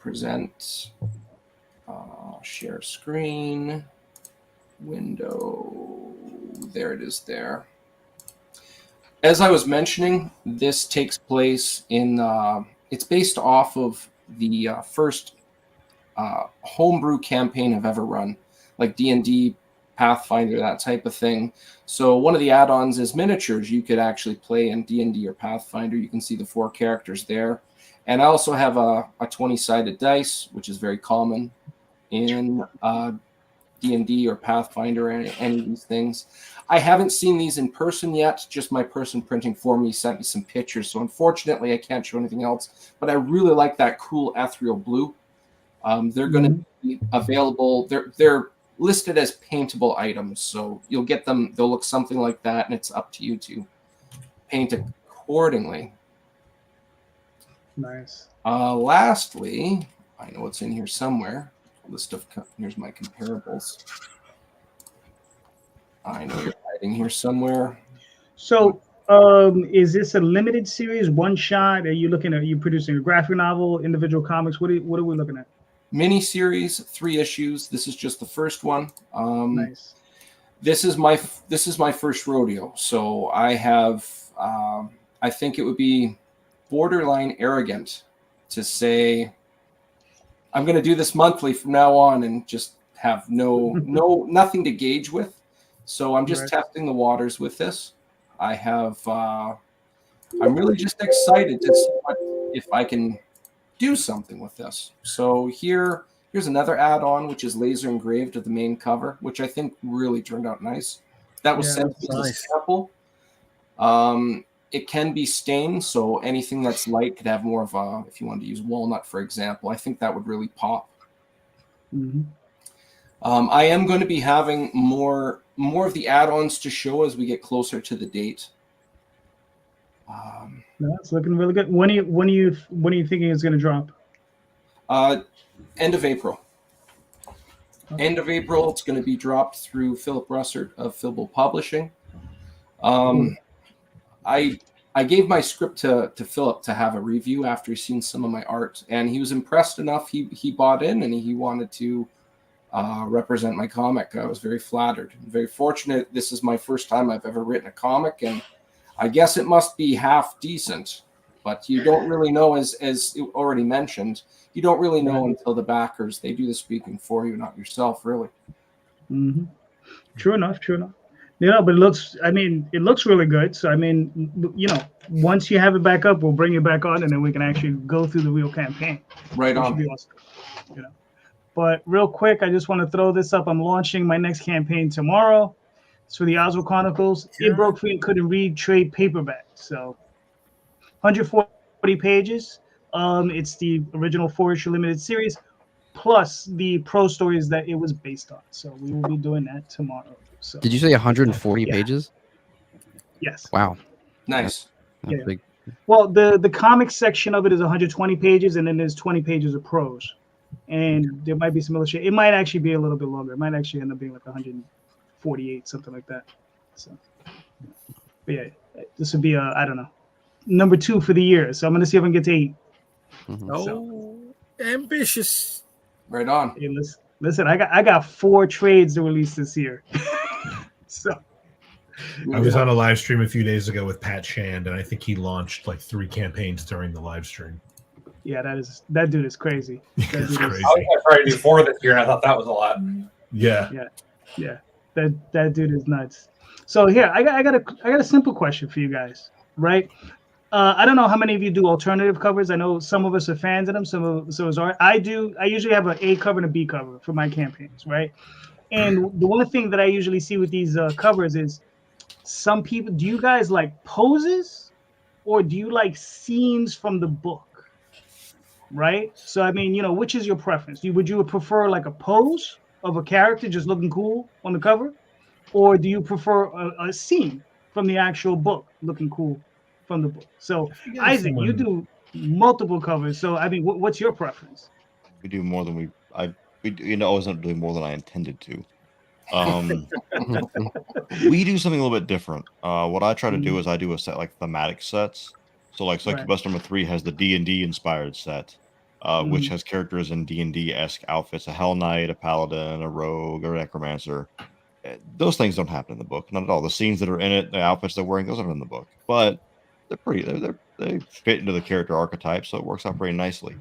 Present. Share screen. Window. There it is there. As I was mentioning, this takes place in... it's based off of the first homebrew campaign I've ever run, like D&D, Pathfinder, that type of thing. So one of the add-ons is miniatures. You could actually play in D&D or Pathfinder. You can see the 4 characters there. And I also have a 20-sided dice, which is very common in D&D or Pathfinder, any of these things. I haven't seen these in person yet. Just my person printing for me sent me some pictures. So unfortunately, I can't show anything else. But I really like that cool ethereal blue. They're going to be available. They're listed as paintable items. So you'll get them. They'll look something like that. And it's up to you to paint accordingly. Nice. Lastly, I know it's in here somewhere. List of here's my comparables. I know you're hiding here somewhere. So Is this a limited series, one shot? Are you producing a graphic novel, individual comics? What are we looking at? Mini series, 3 issues. This is just the first one. Nice. This is my first rodeo, so I have. I think it would be borderline arrogant to say I'm going to do this monthly from now on and just have nothing to gauge with. So I'm just testing the waters with this. I have. I'm really just excited to see if I can do something with this. So here's another add-on, which is laser engraved of the main cover, which I think really turned out nice. That was sent as a sample. It can be stained, so anything that's light could have more of a, if you wanted to use walnut, for example, I think that would really pop. Mm-hmm. I am going to be having more of the add-ons to show as we get closer to the date. That's looking really good. When are you thinking it's going to drop? End of April. Okay. End of April, it's going to be dropped through Philip Russert of Philbo Publishing. I gave my script to Philip to have a review after he's seen some of my art, and he was impressed enough. He bought in, and he wanted to represent my comic. I was very flattered, very fortunate. This is my first time I've ever written a comic, and I guess it must be half decent. But you don't really know, as already mentioned, you don't really know until the backers, they do the speaking for you, not yourself, really. Mm-hmm. True enough. But it looks really good. So, once you have it back up, we'll bring it back on, and then we can actually go through the real campaign. Right on. Should be awesome. But real quick, I just want to throw this up. I'm launching my next campaign tomorrow. It's for the Oswald Chronicles. It broke free and couldn't read trade paperback. So 140 pages. It's the original 4-issue limited series, plus the pro stories that it was based on. So we will be doing that tomorrow. So, did you say 140 pages? Yes. Wow. Nice. That's big. Well, the comic section of it is 120 pages, and then there's 20 pages of prose. And there might be some illustration. It might actually be a little bit longer. It might actually end up being like 148, something like that. So, but yeah, this would be I don't know, number 2 for the year. So I'm gonna see if I can get to 8. Mm-hmm. Oh, ambitious! Right on. Hey, listen, I got 4 trades to release this year. So I was on a live stream a few days ago with Pat Shand, and I think he launched like 3 campaigns during the live stream. Yeah, that dude is crazy. That dude crazy. I tried to do 4 this year, and I thought that was a lot. Yeah. That dude is nuts. So here, I got a simple question for you guys, right? I don't know how many of you do alternative covers. I know some of us are fans of them. Some of us are. I usually have an A cover and a B cover for my campaigns, right? And the one thing that I usually see with these covers is some people. Do you guys like poses, or do you like scenes from the book? Right. So which is your preference? Would you prefer like a pose of a character just looking cool on the cover, or do you prefer a scene from the actual book looking cool from the book? So Isaac, you do multiple covers. So what's your preference? We do more than we always end up doing more than I intended to. We do something a little bit different. What I try to do is I do a set like thematic sets. So like Succubus number 3 has the D&D inspired set, which has characters in D&D-esque outfits, a Hell Knight, a Paladin, a Rogue, or a Necromancer. Those things don't happen in the book, not at all. The scenes that are in it, the outfits they're wearing, those aren't in the book. But they fit into the character archetype, so it works out pretty nicely.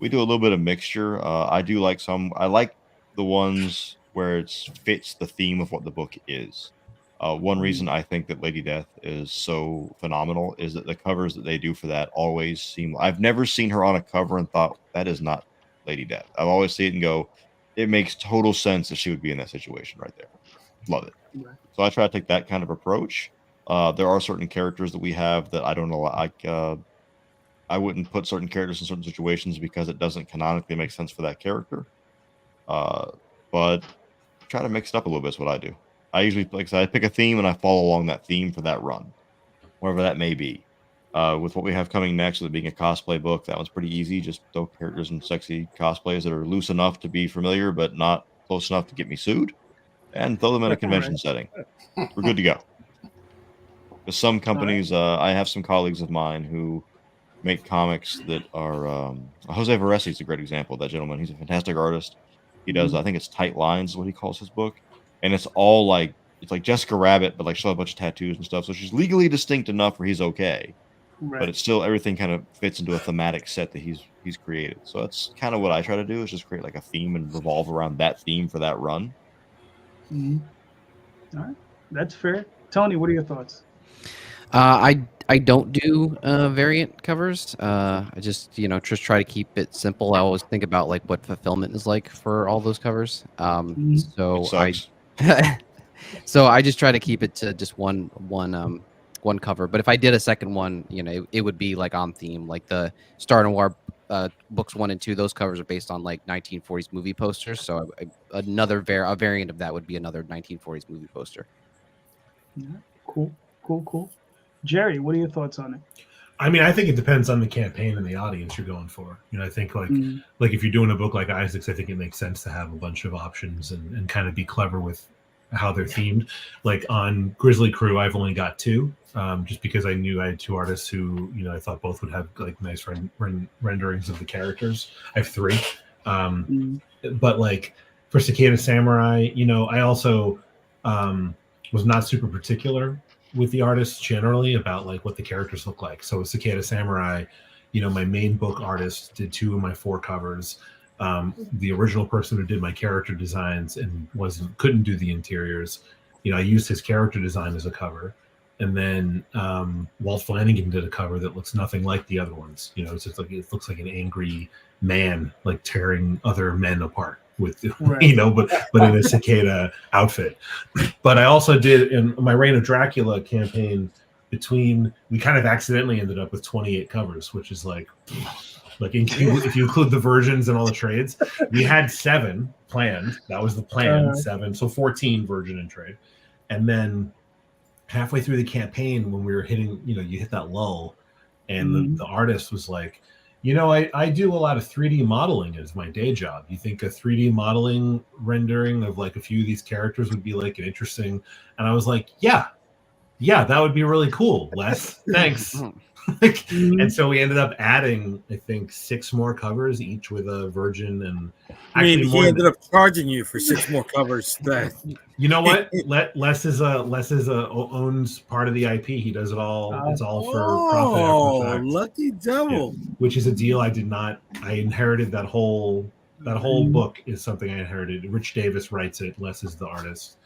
We do a little bit of mixture. I like the ones where it fits the theme of what the book is. One reason I think that Lady Death is so phenomenal is that the covers that they do for that always seem. I've never seen her on a cover and thought that is not Lady Death. I've always seen it and go, it makes total sense that she would be in that situation right there. Love it. Right. So I try to take that kind of approach. There are certain characters that we have that I don't know. I wouldn't put certain characters in certain situations because it doesn't canonically make sense for that character. But try to mix it up a little bit is what I do. I usually, like I said, I pick a theme and I follow along that theme for that run, wherever that may be. With what we have coming next, with it being a cosplay book, that one's pretty easy. Just throw characters in sexy cosplays that are loose enough to be familiar, but not close enough to get me sued, and throw them in a convention setting. We're good to go. Because some companies, I have some colleagues of mine who make comics that are Jose Varese is a great example of that gentleman. He's a fantastic artist. He does, I think it's Tight Lines is what he calls his book, and it's all like it's like Jessica Rabbit, but like she'll have a bunch of tattoos and stuff. So she's legally distinct enough where he's okay, but it's still everything kind of fits into a thematic set that he's created. So that's kind of what I try to do is just create like a theme and revolve around that theme for that run. All right, that's fair. Tony, what are your thoughts? I don't do variant covers. I just just try to keep it simple. I always think about like what fulfillment is like for all those covers. So I just try to keep it to just one cover. But if I did a second one, it would be like on theme, like the Star Noir books 1 and 2. Those covers are based on like 1940s movie posters. So a variant of that would be another 1940s movie poster. Yeah, cool. Jerry, what are your thoughts on it? I mean, I think it depends on the campaign and the audience you're going for. I think like if you're doing a book like Isaac's, I think it makes sense to have a bunch of options and kind of be clever with how they're themed. Like on Grizzly Crew, I've only got 2, just because I knew I had 2 artists who I thought both would have like nice renderings of the characters. I have 3, but like for Cicada Samurai, I also was not super particular with the artists generally about like what the characters look like. So with Cicada Samurai, my main book artist did 2 of my 4 covers. The original person who did my character designs and couldn't do the interiors, I used his character design as a cover. And then Walt Flanagan did a cover that looks nothing like the other ones. It's just like it looks like an angry man like tearing other men apart with but in a cicada outfit. But I also did in my Reign of Dracula campaign we kind of accidentally ended up with 28 covers, which is like if you include the versions and all the trades, we had 7 planned. That was the plan, 7, so 14 virgin and trade. And then halfway through the campaign, when we were hitting, you hit that lull, and the artist was like, I do a lot of 3D modeling as my day job. You think a 3D modeling rendering of like a few of these characters would be like an interesting? And I was like, yeah, that would be really cool, Les. Thanks. And so we ended up adding, I think, 6 more covers, each with a virgin. And he ended up charging you for 6 more covers. You know what? Les owns part of the IP. He does it all. It's all for profit. Oh, lucky devil! Yeah. Which is a deal I did not. I inherited that whole book is something I inherited. Rich Davis writes it. Les is the artist.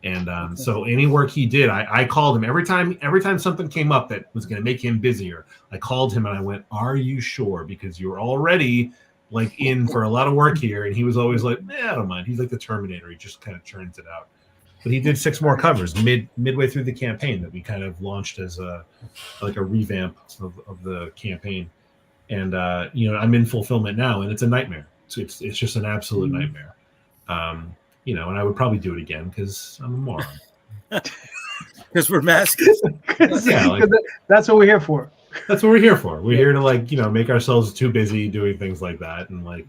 And so any work he did, I called him every time something came up that was going to make him busier. I called him and I went, "Are you sure? Because you're already like in for a lot of work here." And he was always like, "I don't mind." He's like the Terminator. He just kind of churns it out. But he did 6 more covers midway through the campaign that we kind of launched as a revamp of the campaign. And I'm in fulfillment now, and it's a nightmare. It's just an absolute nightmare. And I would probably do it again because I'm a moron. Because we're maskers. That's what we're here for. That's what we're here for. We're here to make ourselves too busy doing things like that, and Right.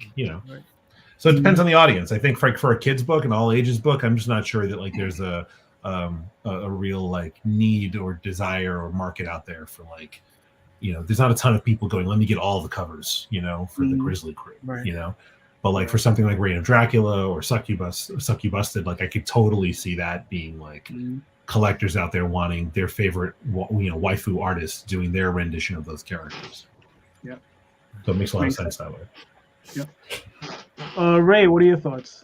So it depends on the audience. I think for a kid's book, an all ages book, I'm just not sure that there's a real need or desire or market out there for there's not a ton of people going, let me get all the covers, for the Grizzly Crew, right. But for something like Reign of Dracula or Succubusted, I could totally see that being collectors out there wanting their favorite, waifu artists doing their rendition of those characters. Yeah. So it makes a lot of sense that way. Yeah. Ray, what are your thoughts?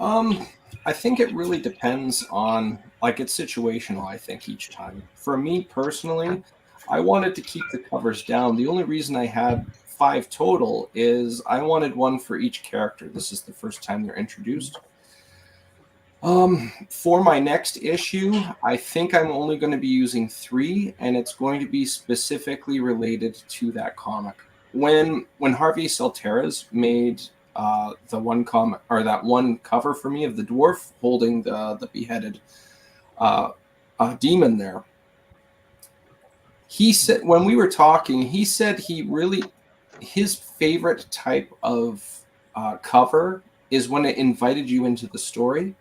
I think it really depends on, it's situational, I think, each time. For me personally, I wanted to keep the covers down. The only reason I had 5 total is I wanted one for each character. This is the first time they're introduced. For my next issue, I think I'm only going to be using 3, and it's going to be specifically related to that comic. When Harvey Salteras made the one comic, or that one cover for me of the dwarf holding the beheaded demon there, he said, when we were talking, he said his favorite type of cover is when it invited you into the story.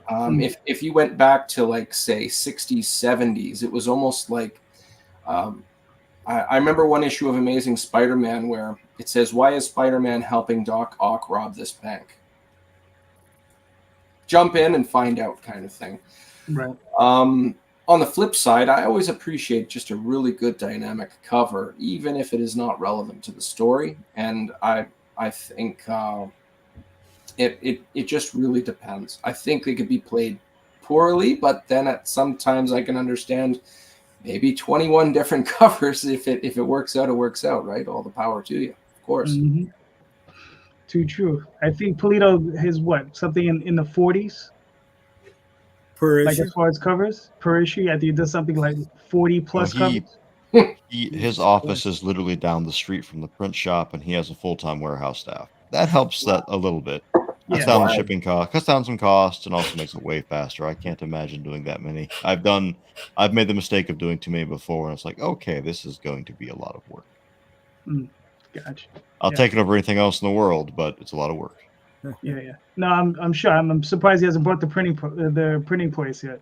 If you went back to like say 60s, 70s, it was almost like I remember one issue of Amazing Spider-Man where it says, "Why is Spider-Man helping Doc Ock rob this bank? Jump in and find out," kind of thing. Right. On the flip side, I always appreciate just a really good dynamic cover, even if it is not relevant to the story. And I think it just really depends. I think they could be played poorly, but then at sometimes I can understand maybe 21 different covers. If it works out, it works out, right? All the power to you, of course. Mm-hmm. Too true. I think Polito has something in the 40s per like issue? as far as covers per issue. I think he does something like 40 plus covers. His office is literally down the street from the print shop, and he has a full-time warehouse staff. That helps that a little bit. Cuts down the shipping cost, cuts down some costs, and also makes it way faster. I can't imagine doing that many. I've made the mistake of doing too many before, and it's like, okay, this is going to be a lot of work. Gotcha. I'll take it over anything else in the world, but it's a lot of work. Yeah. No, I'm sure. I'm surprised he hasn't brought the printing place yet.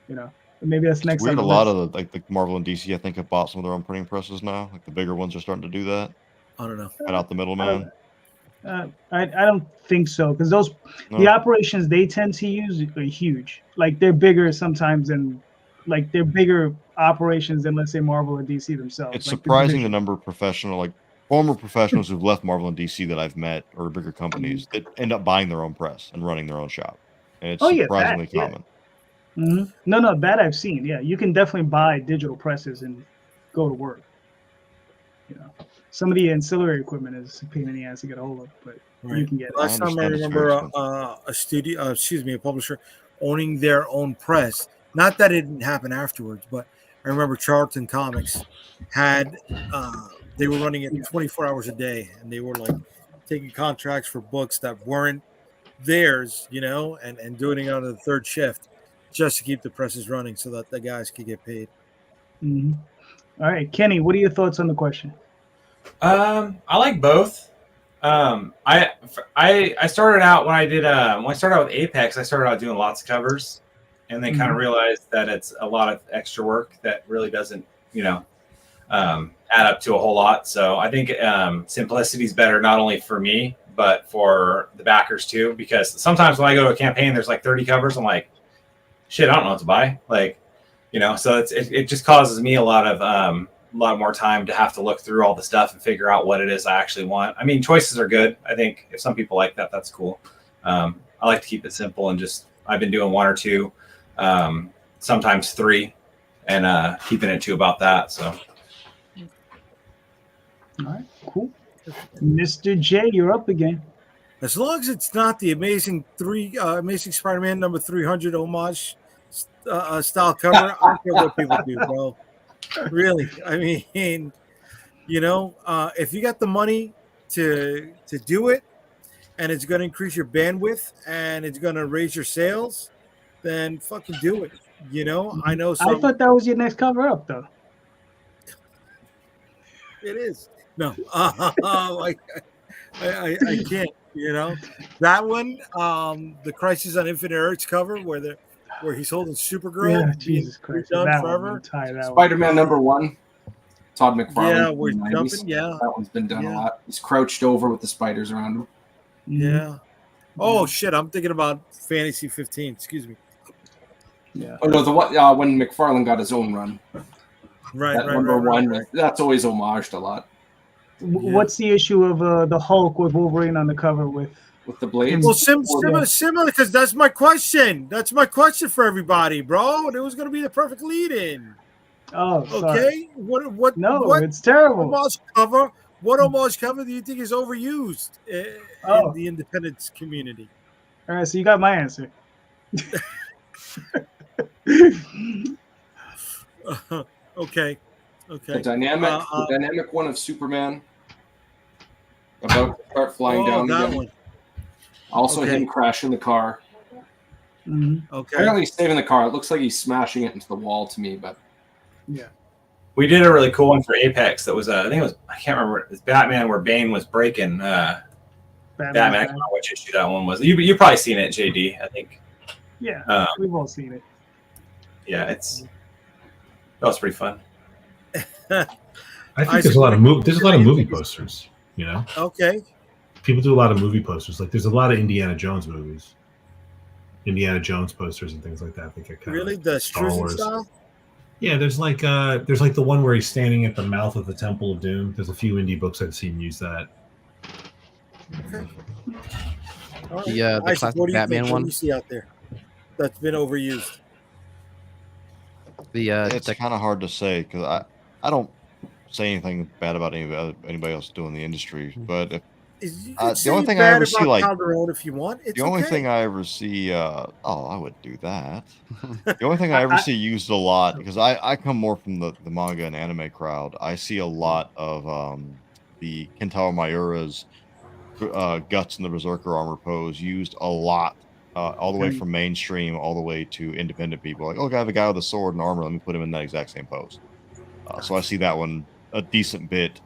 You know, maybe that's next. We had a lot of the Marvel and DC. I think have bought some of their own printing presses now. Like the bigger ones are starting to do that. I don't know. Cut out the middleman. I don't think so, because the operations they tend to use are huge. Like they're bigger sometimes than they're bigger operations than, let's say, Marvel or DC themselves. It's surprising the number of former professionals who've left Marvel and DC that I've met, or bigger companies that end up buying their own press and running their own shop. And it's surprisingly common. Mm-hmm. No, that I've seen. Yeah, you can definitely buy digital presses and go to work. You know, some of the ancillary equipment is a pain in the ass to get a hold of, but you can get it. Last time I remember a publisher owning their own press. Not that it didn't happen afterwards, but I remember Charlton Comics had they were running it 24 hours a day, and they were like taking contracts for books that weren't theirs, you know, and doing it on the third shift just to keep the presses running so that the guys could get paid. Mm-hmm. All right, Kenny, what are your thoughts on the question? I like both. I started out when I started out with Apex, I started out doing lots of covers, and then kind of realized that it's a lot of extra work that really doesn't, add up to a whole lot. So I think simplicity is better, not only for me, but for the backers too, because sometimes when I go to a campaign, there's like 30 covers. I'm like, shit, I don't know what to buy. So it just causes me a lot more time to have to look through all the stuff and figure out what it is I actually want. I mean, choices are good. I think if some people like that, that's cool. I like to keep it simple and I've been doing one or two, sometimes three, and keeping it to about that. So. All right, cool. Mr. J, you're up again. As long as it's not the Amazing Spider-Man number 300 homage style cover, I don't care what people do, bro. Really, I mean, if you got the money to do it, and it's going to increase your bandwidth and it's going to raise your sales, then fucking do it. I know. I thought that was your next cover up, though. It is. No, I can't. That one, the Crisis on Infinite Earths cover where he's holding Supergirl. Yeah, Jesus Christ, done forever. Spider-Man #1, Todd McFarlane. Yeah, we're jumping. Yeah, that one's been done a lot. He's crouched over with the spiders around him. Yeah. Oh shit, I'm thinking about Fantasy 15. Excuse me. Yeah. Oh no, the one when McFarlane got his own run. Right. Right. That's always homaged a lot. What's the issue of the Hulk with Wolverine on the cover with the blades? Well, similar, because that's my question. That's my question for everybody, bro. And it was going to be the perfect lead-in. Oh, sorry. Okay. What? No, what it's terrible. What homage cover do you think is overused in the independence community? All right, so you got my answer. Okay. The dynamic one of Superman about to start flying down that again. One. Also him crashing the car. Mm-hmm. Okay. Apparently he's saving the car. It looks like he's smashing it into the wall to me, but yeah. We did a really cool one for Apex that was I can't remember, it's Batman where Bane was breaking Batman. I don't know which issue that one was. You've probably seen it, JD. I think. Yeah, we've all seen it. Yeah, that was pretty fun. I think there's a lot of movie posters. You know. Okay. People do a lot of movie posters. Like there's a lot of Indiana Jones movies, Indiana Jones posters and things like that. I think it kind Really of the Star Wars style. Yeah, there's like the one where he's standing at the mouth of the Temple of Doom. There's a few indie books I've seen use that. Okay. The classic Batman one. What do you see out there that's been overused? It's kind of hard to say because I don't say anything bad about anybody else doing the industry, but the only thing I ever see, like Calderon, if you want, the only thing I ever see, I would do that. The only thing I ever see used a lot because I come more from the manga and anime crowd. I see a lot of the Kentaro Miura's guts in the Berserker armor pose used a lot, all the way from mainstream all the way to independent people. Like, I have a guy with a sword and armor. Let me put him in that exact same pose. So I see that one a decent bit.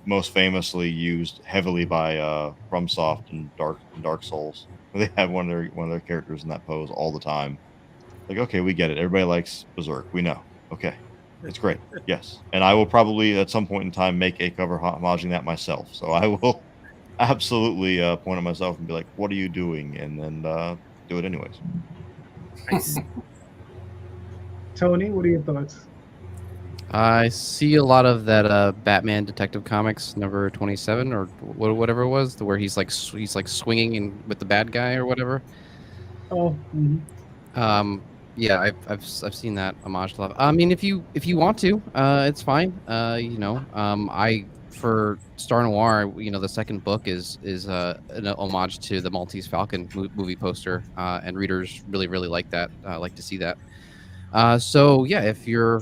Most famously used heavily by FromSoft and Dark Souls. They have one of their characters in that pose all the time. Like, okay, we get it. Everybody likes Berserk. We know. Okay, it's great. Yes, and I will probably at some point in time make a cover homaging that myself. So I will absolutely point at myself and be like, "What are you doing?" and then do it anyways. Nice. Tony, what are your thoughts? I see a lot of that Batman Detective Comics number 27 or whatever it was, where he's like swinging with the bad guy or whatever. Oh. Mm-hmm. Yeah, I've seen that homage to love. I mean, if you want to, it's fine. For Star Noir, the second book is an homage to the Maltese Falcon movie poster, and readers really like that. Like to see that. So yeah, if your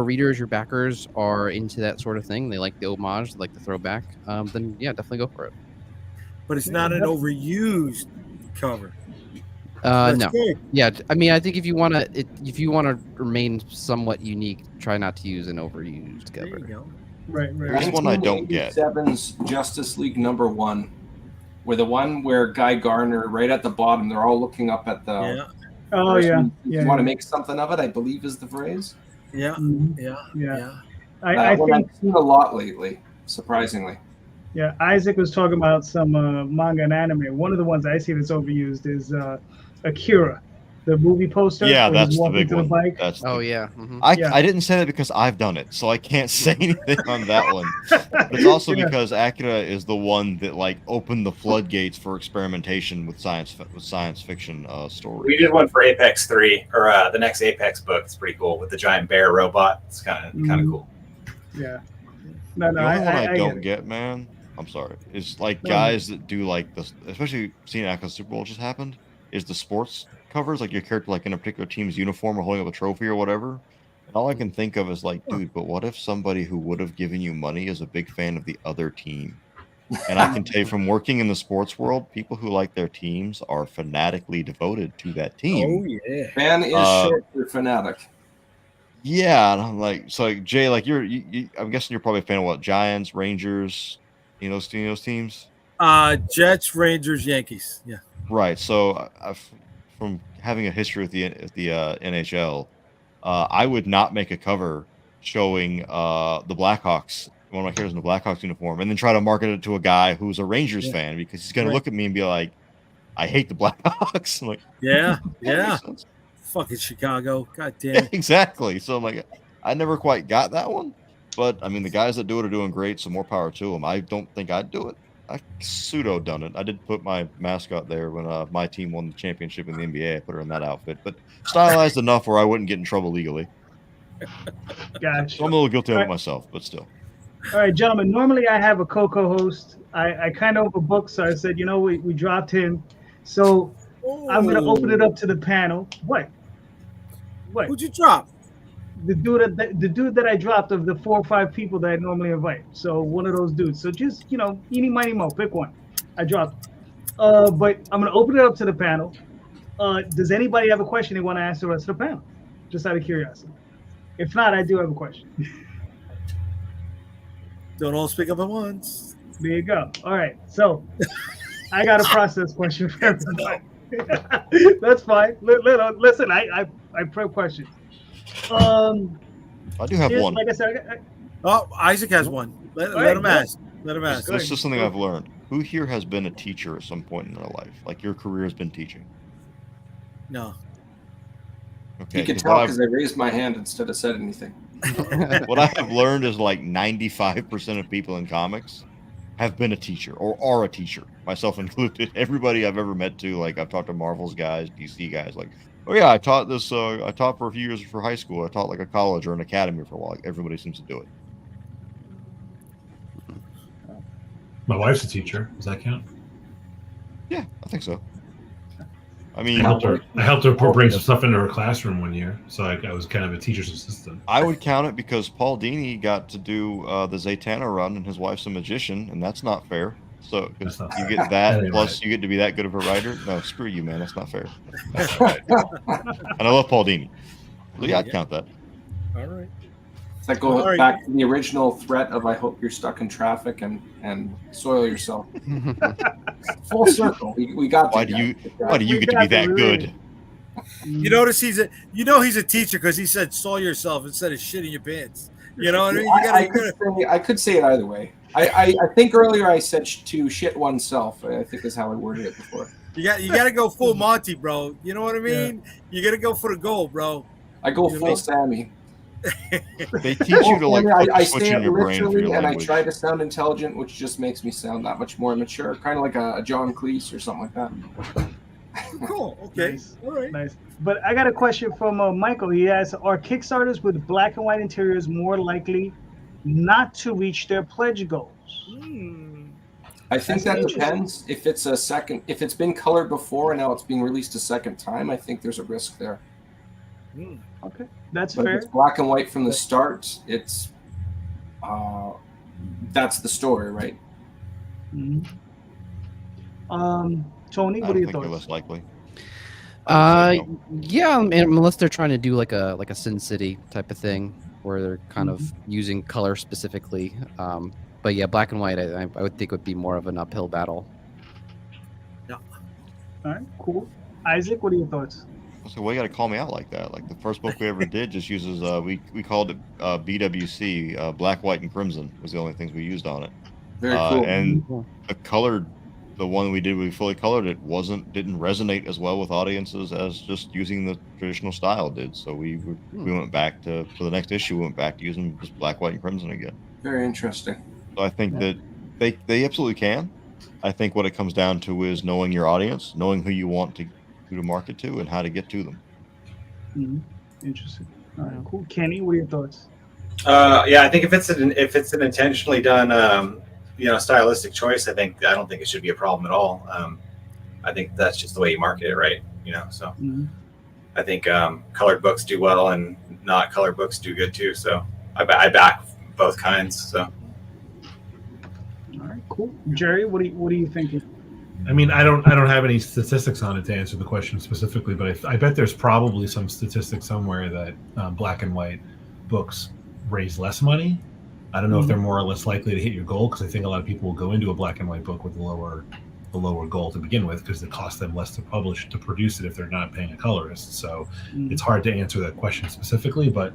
readers, your backers are into that sort of thing, they like the homage, they like the throwback, then yeah, definitely go for it. But it's not an overused cover. No. Good. Yeah, I mean, I think if you want to remain somewhat unique, try not to use an overused cover. There you go. Right. Here's one I don't get. Seven's Justice League #1, where the one where Guy Gardner right at the bottom, they're all looking up at the. Yeah. Oh yeah. You want to make something of it, I believe is the phrase. Yeah. Mm-hmm. Yeah. I think I've seen a lot lately, surprisingly. Yeah, Isaac was talking about some manga and anime. One of the ones I see that's overused is Akira, the movie poster. Yeah, that's the big one. Yeah. Mm-hmm. I didn't say that because I've done it, so I can't say anything on that one. But it's also because Akira is the one that like opened the floodgates for experimentation with science fiction stories. We did one for Apex 3 or the next Apex book. It's pretty cool with the giant bear robot. It's kind of cool. Yeah. No, the only one I don't get, man. I'm sorry. It's like guys that do like this, especially seeing after the Super Bowl just happened. Is the sports covers like your character like in a particular team's uniform or holding up a trophy or whatever, and all I can think of is like, dude, but what if somebody who would have given you money is a big fan of the other team? And I can tell you from working in the sports world, people who like their teams are fanatically devoted to that team. Oh yeah, fan is short for fanatic. Yeah, and I'm like, so like Jay, like I'm guessing you're probably a fan of what, Giants, Rangers, those teams. Jets, Rangers, Yankees. Yeah. Right. So from having a history with the NHL, I would not make a cover showing the Blackhawks, one of my characters in the Blackhawks uniform, and then try to market it to a guy who's a Rangers fan because he's going to look at me and be like, I hate the Blackhawks. I'm like, yeah. Fucking Chicago. God damn it. Exactly. So I'm like, I never quite got that one. But I mean, the guys that do it are doing great, so more power to them. I don't think I'd do it. I pseudo done it. I did put my mascot there when my team won the championship in the NBA. I put her in that outfit, but stylized enough where I wouldn't get in trouble legally. Gotcha. So I'm a little guilty of it myself, but still. All right, gentlemen. Normally I have a co-host. I kind of overbooked, so I said, we dropped him. So I'm going to open it up to the panel. What? Who'd you drop? The dude that I dropped of the 4 or 5 people that I normally invite. So one of those dudes. So just, eeny, miny, mo, pick one. I dropped. But I'm going to open it up to the panel. Does anybody have a question they want to ask the rest of the panel? Just out of curiosity. If not, I do have a question. Don't all speak up at once. There you go. All right. So I got a process question for everybody. That's fine. Listen, I prep questions. I do have one. Like I said, Oh, Isaac has one. Let him ask. Let him ask. This is something I've learned. Who here has been a teacher at some point in their life? Like your career has been teaching? No. Okay. You can tell because I raised my hand instead of said anything. What I have learned is like 95% of people in comics have been a teacher or are a teacher, myself included. Everybody I've ever met to, like I've talked to Marvel's guys, DC guys, like, oh yeah, I taught this. I taught for a few years for high school. I taught like a college or an academy for a while. Like, everybody seems to do it. My wife's a teacher. Does that count? Yeah, I think so. I mean, I helped her bring some stuff into her classroom one year, so I was kind of a teacher's assistant. I would count it because Paul Dini got to do the Zatanna run, and his wife's a magician, and that's not fair. So you get that, plus you get to be that good of a writer. No, screw you, man. That's not fair. And I love Paul Dini. So yeah, I'd count that. All right. It's like going back to the original threat of I hope you're stuck in traffic and soil yourself. Full circle. We got. Why do you get to be that good? You notice he's a teacher because he said soil yourself instead of shitting your pants. You know what I mean? I could say it either way. I think earlier I said to shit oneself. I think is how I worded it before. You got to go full Monty, bro. You know what I mean? Yeah. You got to go for the goal, bro. I go full Sammy. They teach you to like I say it literally, and I try to sound intelligent, which just makes me sound that much more immature, kind of like a John Cleese or something like that. Cool. Okay. Nice. All right. Nice. But I got a question from Michael. He asks, are Kickstarters with black and white interiors more likely not to reach their pledge goals? I think that depends. If it's been colored before and now it's being released a second time, I think there's a risk there. Okay, that's fair. If it's black and white from the start, it's that's the story, right? Tony, what are your thoughts? Less likely. Yeah, unless they're trying to do like a Sin City type of thing where they're kind of using color specifically. But yeah, black and white, I would think would be more of an uphill battle. Yeah. All right, cool. Isaac, what are your thoughts? So why you got to call me out like that? Like the first book we ever did just uses we called it BWC, black, white, and crimson was the only things we used on it. Very cool. And the one we did, we fully colored it, didn't resonate as well with audiences as just using the traditional style did. So we went back to, for the next issue, we went back to using just black, white, and crimson again. Very interesting. So I think that they absolutely can. I think what it comes down to is knowing your audience, knowing who you want to market to, and how to get to them. Interesting. All right, cool. Kenny, what are your thoughts? Yeah, I think if it's an intentionally done, stylistic choice, I don't think it should be a problem at all. I think that's just the way you market it, right? So I think colored books do well, and not colored books do good too. So I back both kinds. So. All right, cool. Jerry, what are you thinking? I mean, I don't have any statistics on it to answer the question specifically, but I bet there's probably some statistics somewhere that black and white books raise less money. I don't know if they're more or less likely to hit your goal, because I think a lot of people will go into a black and white book with the lower goal to begin with, because it costs them less to produce it if they're not paying a colorist. So it's hard to answer that question specifically, but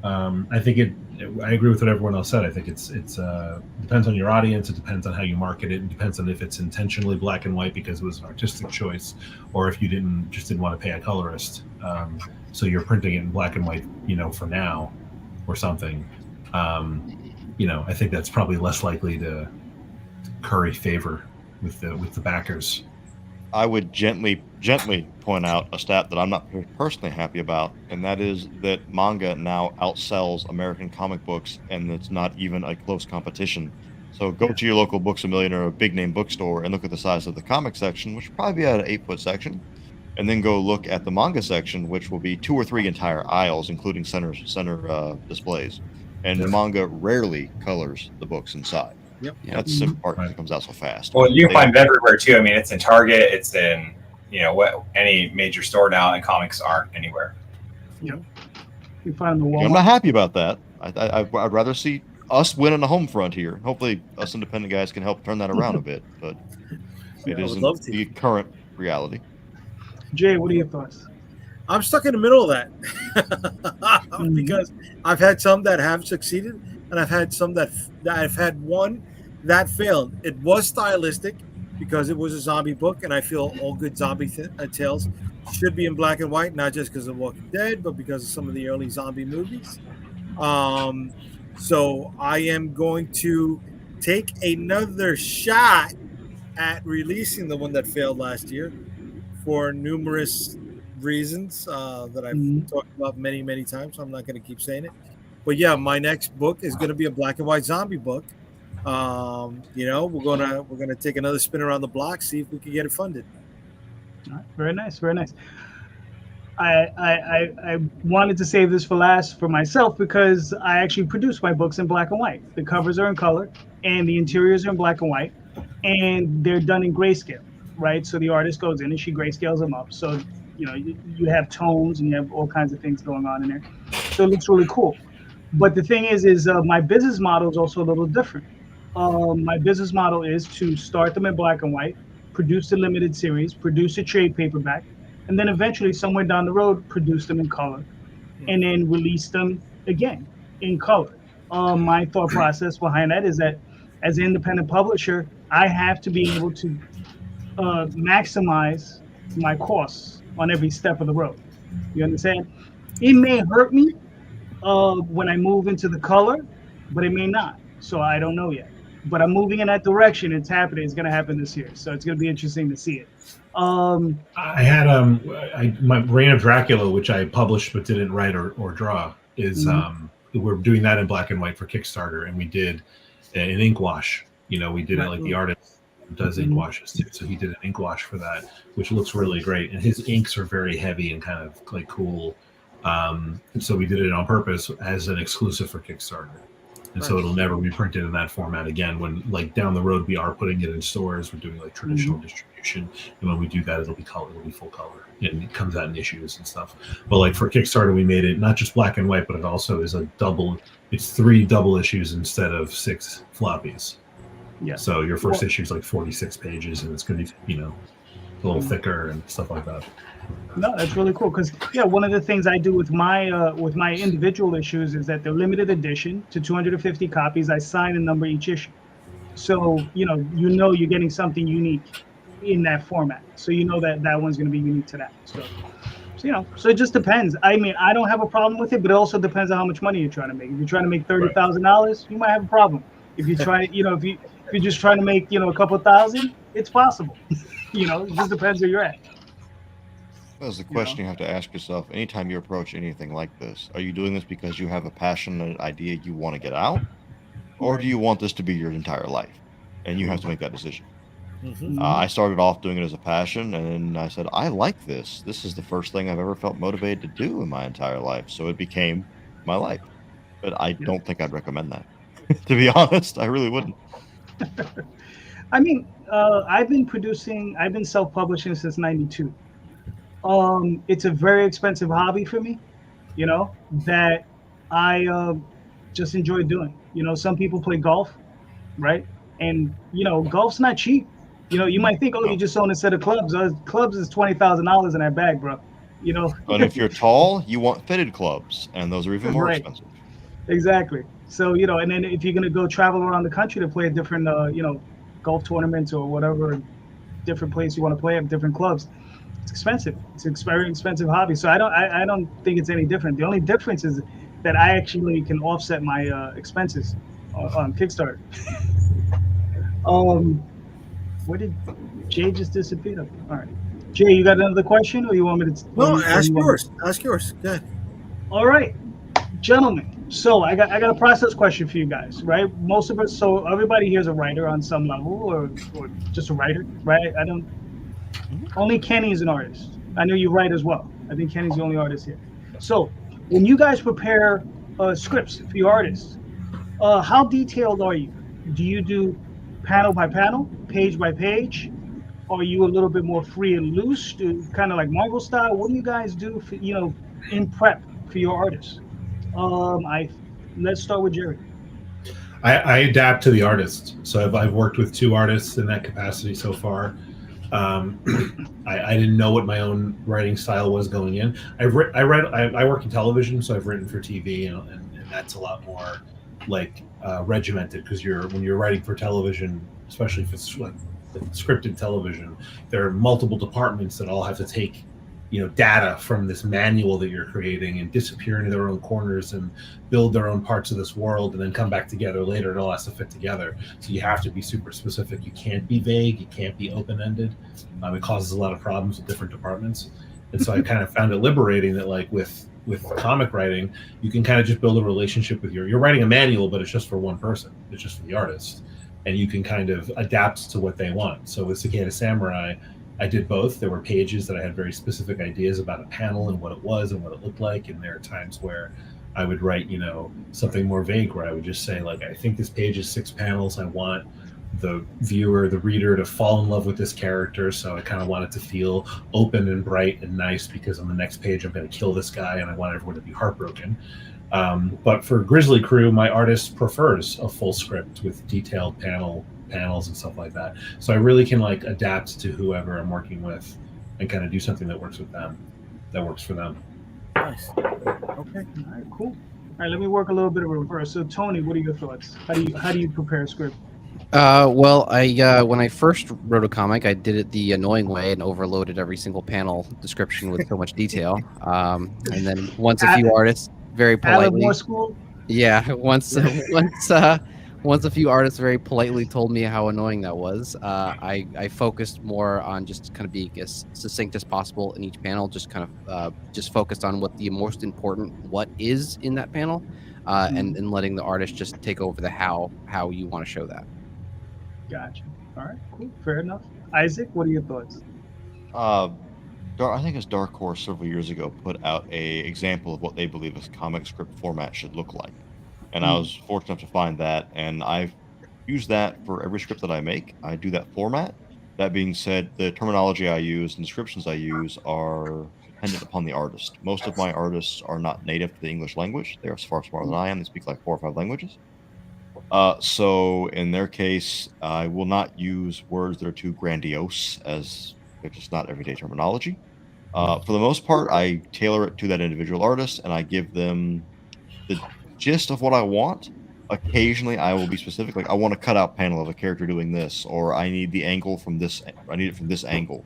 I think I agree with what everyone else said. I think it's depends on your audience. It depends on how you market it. It depends on if it's intentionally black and white because it was an artistic choice, or if you didn't want to pay a colorist. So you're printing it in black and white, for now or something. I think that's probably less likely to curry favor with the backers. I would gently point out a stat that I'm not personally happy about, and that is that manga now outsells American comic books, and it's not even a close competition. So go to your local Books A Million or a big name bookstore and look at the size of the comic section, which will probably be at an 8-foot section, and then go look at the manga section, which will be 2 or 3 entire aisles, including center displays. And the manga rarely colors the books inside. Yep. That's the part that comes out so fast. Well, you find it everywhere too. I mean, it's in Target, it's in any major store now, and comics aren't anywhere. Yep. You find the wall. I'm not happy about that. I'd rather see us winning the home front here. Hopefully, us independent guys can help turn that around a bit, but it isn't the current reality. Jay, what are your thoughts? I'm stuck in the middle of that because I've had some that have succeeded, and I've had some that I've had one that failed. It was stylistic because it was a zombie book, and I feel all good zombie tales should be in black and white, not just because of Walking Dead, but because of some of the early zombie movies. So I am going to take another shot at releasing the one that failed last year for numerous reasons that I've talked about many, many times. So I'm not going to keep saying it. But yeah, my next book is going to be a black and white zombie book. We're gonna take another spin around the block, see if we can get it funded. All right, very nice, very nice. I wanted to save this for last for myself because I actually produce my books in black and white. The covers are in color and the interiors are in black and white, and they're done in grayscale, right? So the artist goes in and she grayscales them up. So you have tones and you have all kinds of things going on in there. So it looks really cool. But the thing is my business model is also a little different. My business model is to start them in black and white, produce a limited series, produce a trade paperback, and then eventually somewhere down the road, produce them in color, and then release them again in color. My thought process behind that is that as an independent publisher, I have to be able to maximize my costs on every step of the road. You understand? It may hurt me when I move into the color, but it may not. So I don't know yet. But I'm moving in that direction. It's happening. It's going to happen this year. So it's going to be interesting to see it. I had my Reign of Dracula, which I published but didn't write or draw, is we're doing that in black and white for Kickstarter, and we did an ink wash. We did it like the artist does ink washes too, so he did an ink wash for that, which looks really great. And his inks are very heavy and kind of like cool. So we did it on purpose as an exclusive for Kickstarter. And so it'll never be printed in that format again. When like down the road we are putting it in stores, we're doing like traditional distribution, and when we do that, it'll be full color, and it comes out in issues and stuff. But like for Kickstarter, we made it not just black and white, but it also is it's 3 double issues instead of 6 floppies. Yeah. So your first issue is like 46 pages, and it's going to be a little thicker and stuff like that. No, that's really cool because one of the things I do with my individual issues is that they're limited edition to 250 copies. I sign and number each issue, so you're getting something unique in that format. So that one's going to be unique to that. So it just depends. I mean, I don't have a problem with it, but it also depends on how much money you're trying to make. If you're trying to make $30,000, you might have a problem. If you're trying, if you're just trying to make a couple thousand, it's possible. It just depends where you're at. That's the question you have to ask yourself anytime you approach anything like this. Are you doing this because you have a passionate idea you want to get out? Or do you want this to be your entire life? And you have to make that decision. I started off doing it as a passion, and then I said, I like this. This is the first thing I've ever felt motivated to do in my entire life. So it became my life. But I don't think I'd recommend that. To be honest, I really wouldn't. I mean, I've been self-publishing since '92. It's a very expensive hobby for me, that I just enjoy doing. Some people play golf, right? And golf's not cheap. You might think, you just own a set of clubs. Clubs is $20,000 in that bag, bro. And if you're tall, you want fitted clubs, and those are even more expensive. Exactly. So and then if you're gonna go travel around the country to play at different golf tournaments or whatever, different place you want to play at, different clubs, it's expensive. It's a very expensive hobby. So I don't think it's any different. The only difference is that I actually can offset my expenses on Kickstarter. Where did Jay just disappear? All right, Jay, you got another question, or you want me to? No, ask yours. Ask yours. Go ahead. All right, gentlemen. So I got a process question for you guys, right? Most of us, so everybody here is a writer on some level, or just a writer, right? Only Kenny is an artist. I know you write as well. I think Kenny's the only artist here. So when you guys prepare scripts for your artists, how detailed are you? Do you do panel by panel, page by page? Are you a little bit more free and loose, kind of like Marvel style? What do you guys do for, in prep for your artists? Let's start with Jerry. I adapt to the artist. So I've worked with 2 artists in that capacity so far. I didn't know what my own writing style was going in. I work in television, so I've written for TV, and that's a lot more like regimented, because when you're writing for television, especially if it's like scripted television, there are multiple departments that all have to take data from this manual that you're creating and disappear into their own corners and build their own parts of this world and then come back together later. It all has to fit together. So you have to be super specific. You can't be vague. You can't be open-ended. It causes a lot of problems with different departments. And so I kind of found it liberating that, like, with comic writing, you can kind of just build a relationship with you're writing a manual, but it's just for one person. It's just for the artist. And you can kind of adapt to what they want. So with Cicada Samurai, I did both. There were pages that I had very specific ideas about a panel and what it was and what it looked like. And there are times where I would write, something more vague, where I would just say, like, I think this page is 6 panels. I want the viewer, the reader, to fall in love with this character. So I kind of want it to feel open and bright and nice, because on the next page, I'm going to kill this guy and I want everyone to be heartbroken. But for Grizzly Crew, my artist prefers a full script with detailed panels and stuff like that. So I really can, like, adapt to whoever I'm working with and kind of do something that works with them, that works for them. Nice. Okay. All right, cool. All right, let me work a little bit of reverse. So Tony, what are your thoughts? How do you prepare a script? Well, when I first wrote a comic, I did it the annoying way and overloaded every single panel description with so much detail. And then once a few artists very politely, more school? Yeah, once a few artists very politely told me how annoying that was, I focused more on just kind of being as succinct as possible in each panel. Just kind of just focused on what the most important what is in that panel, and letting the artist just take over the how you want to show that. Gotcha. All right, cool. Fair enough. Isaac, what are your thoughts? I think it's Dark Horse several years ago put out a example of what they believe a comic script format should look like. And I was fortunate enough to find that, and I've used that for every script that I make. I do that format. That being said, the terminology I use and descriptions I use are dependent upon the artist. Most of my artists are not native to the English language. They're far smarter than I am. They speak like 4 or 5 languages. So in their case, I will not use words that are too grandiose, as they're just not everyday terminology. For the most part, I tailor it to that individual artist, and I give them the gist of what I want. Occasionally, I will be specific, like I want a cutout panel of a character doing this, or I need the angle from this. I need it from this angle.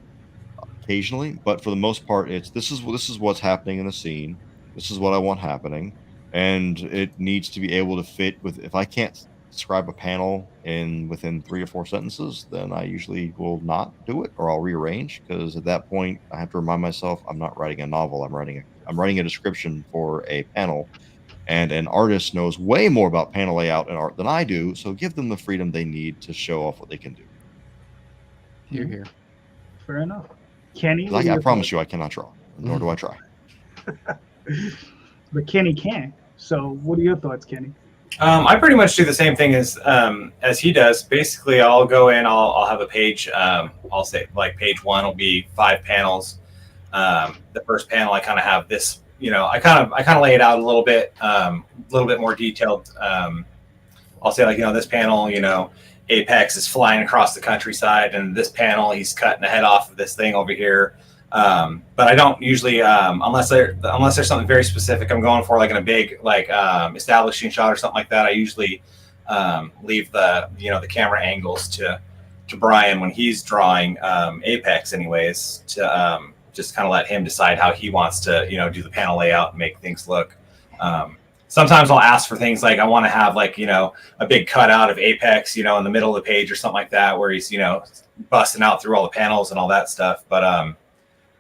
Occasionally, but for the most part, it's this is what's happening in the scene. This is what I want happening, and it needs to be able to fit with. If I can't describe a panel within 3 or 4 sentences, then I usually will not do it, or I'll rearrange, because at that point I have to remind myself I'm not writing a novel. I'm writing a description for a panel. And an artist knows way more about panel layout and art than I do, so give them the freedom they need to show off what they can do. Here. Fair enough. Kenny, I promise you, I cannot draw, nor do I try. But Kenny can. So, what are your thoughts, Kenny? I pretty much do the same thing as he does. Basically, I'll go in. I'll have a page. I'll say like page 1 will be 5 panels. The first panel, I kind of have this. I kind of lay it out a little bit more detailed. I'll say, like, this panel, Apex is flying across the countryside, and this panel, he's cutting the head off of this thing over here. But I don't usually, unless there's something very specific I'm going for, like in a big, like, establishing shot or something like that, I usually leave the camera angles to Brian when he's drawing Apex anyways, to just kind of let him decide how he wants to, do the panel layout and make things look. Sometimes I'll ask for things like I want to have, like, a big cutout of Apex, in the middle of the page or something like that, where he's, busting out through all the panels and all that stuff. But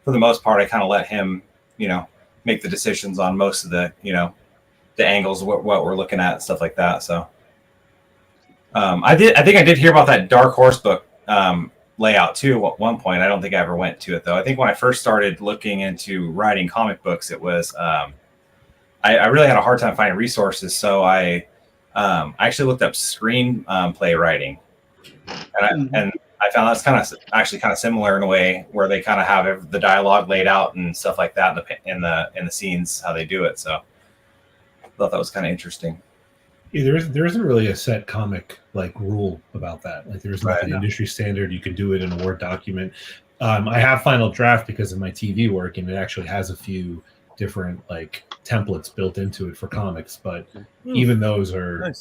for the most part, I kind of let him, make the decisions on most of the, the angles, what we're looking at and stuff like that. So I think I did hear about that Dark Horse book layout too at one point. I don't think I ever went to it though. I think when I first started looking into writing comic books, it was I really had a hard time finding resources, so I actually looked up screenplay writing, and I found that's kind of similar in a way, where they kind of have the dialogue laid out and stuff like that in the scenes, how they do it. So I thought that was kind of interesting. There isn't really a set comic like rule about that. Like there isn't like an industry standard. You can do it in a Word document. I have Final Draft because of my TV work, and it actually has a few different like templates built into it for comics. But even those are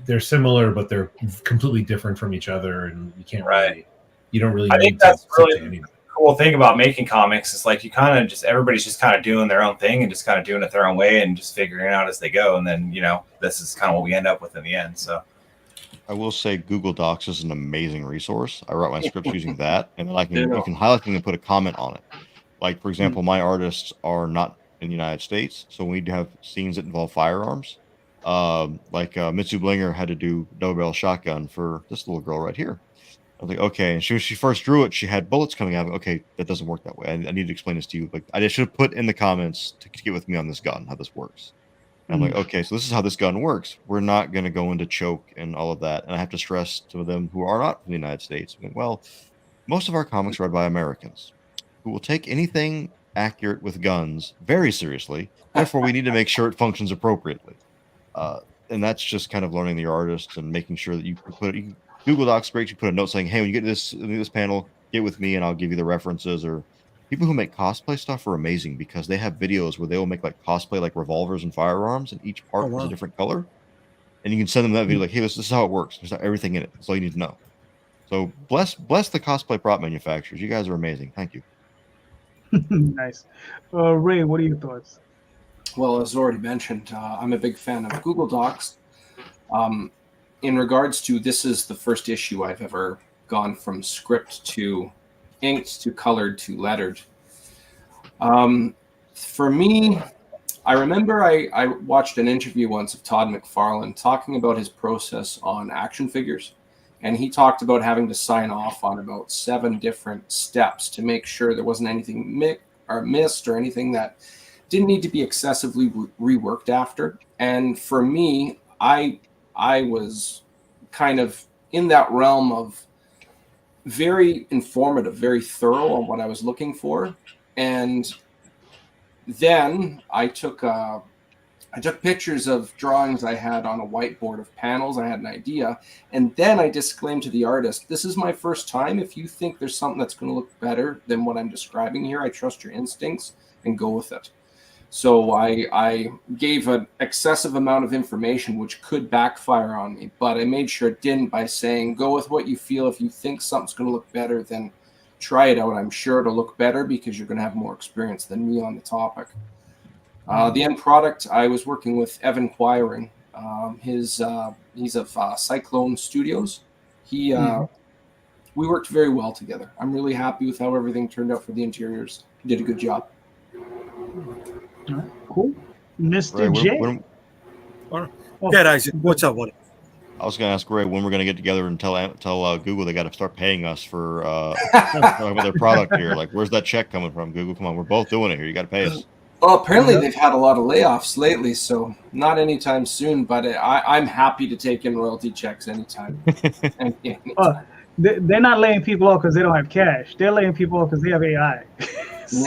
they're similar, but they're completely different from each other, and you can't really you don't really. I think that's really the cool thing about making comics is like you kind of just everybody's just kind of doing their own thing and just kind of doing it their own way and just figuring it out as they go, and then this is kind of what we end up with in the end. So I will say Google Docs is an amazing resource. I write my scripts using that, and then you can highlight them and put a comment on it. Like, for example, my artists are not in the United States, so we have scenes that involve firearms. Mitsu Blinger had to do double barrel shotgun for this little girl right here. I was like, okay. And she first drew it, she had bullets coming out. Okay, that doesn't work that way. I need to explain this to you. Like, I just should have put in the comments to get with me on this gun, how this works. And I'm like, okay, so this is how this gun works. We're not going to go into choke and all of that. And I have to stress to them who are not from the United States, well, most of our comics are read by Americans who will take anything accurate with guns very seriously. Therefore, we need to make sure it functions appropriately. And that's just kind of learning the artist and making sure that you put Google Docs great. You put a note saying, hey, when you get to this panel, get with me and I'll give you the references. Or people who make cosplay stuff are amazing because they have videos where they will make like cosplay like revolvers and firearms, and each part is a different color. And you can send them that video like, hey, this is how it works. There's everything in it. That's all you need to know. So bless the cosplay prop manufacturers. You guys are amazing. Thank you. Nice. Ray, what are your thoughts? Well, as already mentioned, I'm a big fan of Google Docs. In regards to this is the first issue I've ever gone from script to inked to colored to lettered. For me, I remember I watched an interview once of Todd McFarlane talking about his process on action figures. And he talked about having to sign off on about 7 different steps to make sure there wasn't anything missed or anything that didn't need to be excessively reworked after. And for me, I was kind of in that realm of very informative, very thorough on what I was looking for. And then I took pictures of drawings I had on a whiteboard of panels. I had an idea. And then I disclaimed to the artist, this is my first time. If you think there's something that's going to look better than what I'm describing here, I trust your instincts and go with it. So I gave an excessive amount of information, which could backfire on me, but I made sure it didn't by saying, go with what you feel. If you think something's going to look better, then try it out. I'm sure it'll look better because you're going to have more experience than me on the topic. The end product, I was working with Evan Quiring. He's of Cyclone Studios. We worked very well together. I'm really happy with how everything turned out for the interiors. He did a good job. All right, cool. Mr. J. Yeah, Isaac, what's up? What? I was going to ask Ray when we're going to get together and tell Google they got to start paying us for talking about their product here. Like, where's that check coming from, Google? Come on, we're both doing it here. You got to pay us. Well, apparently they've had a lot of layoffs lately, so not anytime soon. But I'm happy to take in royalty checks anytime. They're not laying people off because they don't have cash. They're laying people off because they have AI. So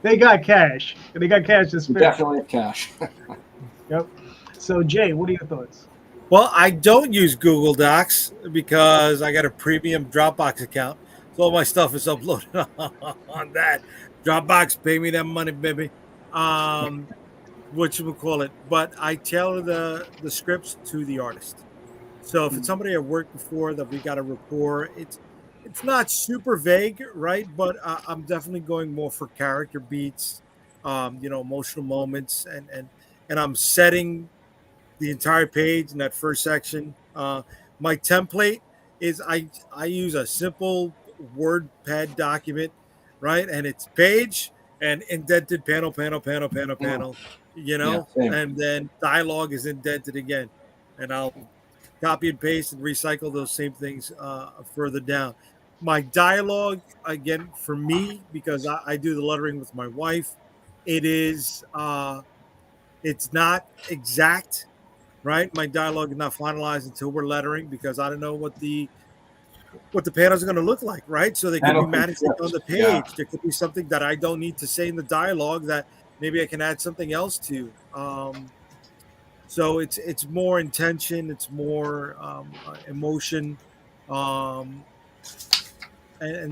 they got cash. They got cash to spend. Definitely have cash. Yep. So Jay, what are your thoughts? Well, I don't use Google Docs because I got a premium Dropbox account. So all my stuff is uploaded on that. Dropbox, pay me that money, baby. Whatchamacallit. But I tailor the scripts to the artist. So if it's somebody I've worked before that we got a rapport, it's not super vague, right? But I'm definitely going more for character beats, emotional moments, and I'm setting the entire page in that first section. My template is I use a simple WordPad document, right? And it's page and indented panel, and then dialogue is indented again. And I'll copy and paste and recycle those same things further down. My dialogue, again, for me, because I do the lettering with my wife, it's not exact, right? My dialogue is not finalized until we're lettering because I don't know what the panels are going to look like, right? So they can be managed on the page. Yeah. There could be something that I don't need to say in the dialogue that maybe I can add something else to. So it's more intention, it's more emotion, and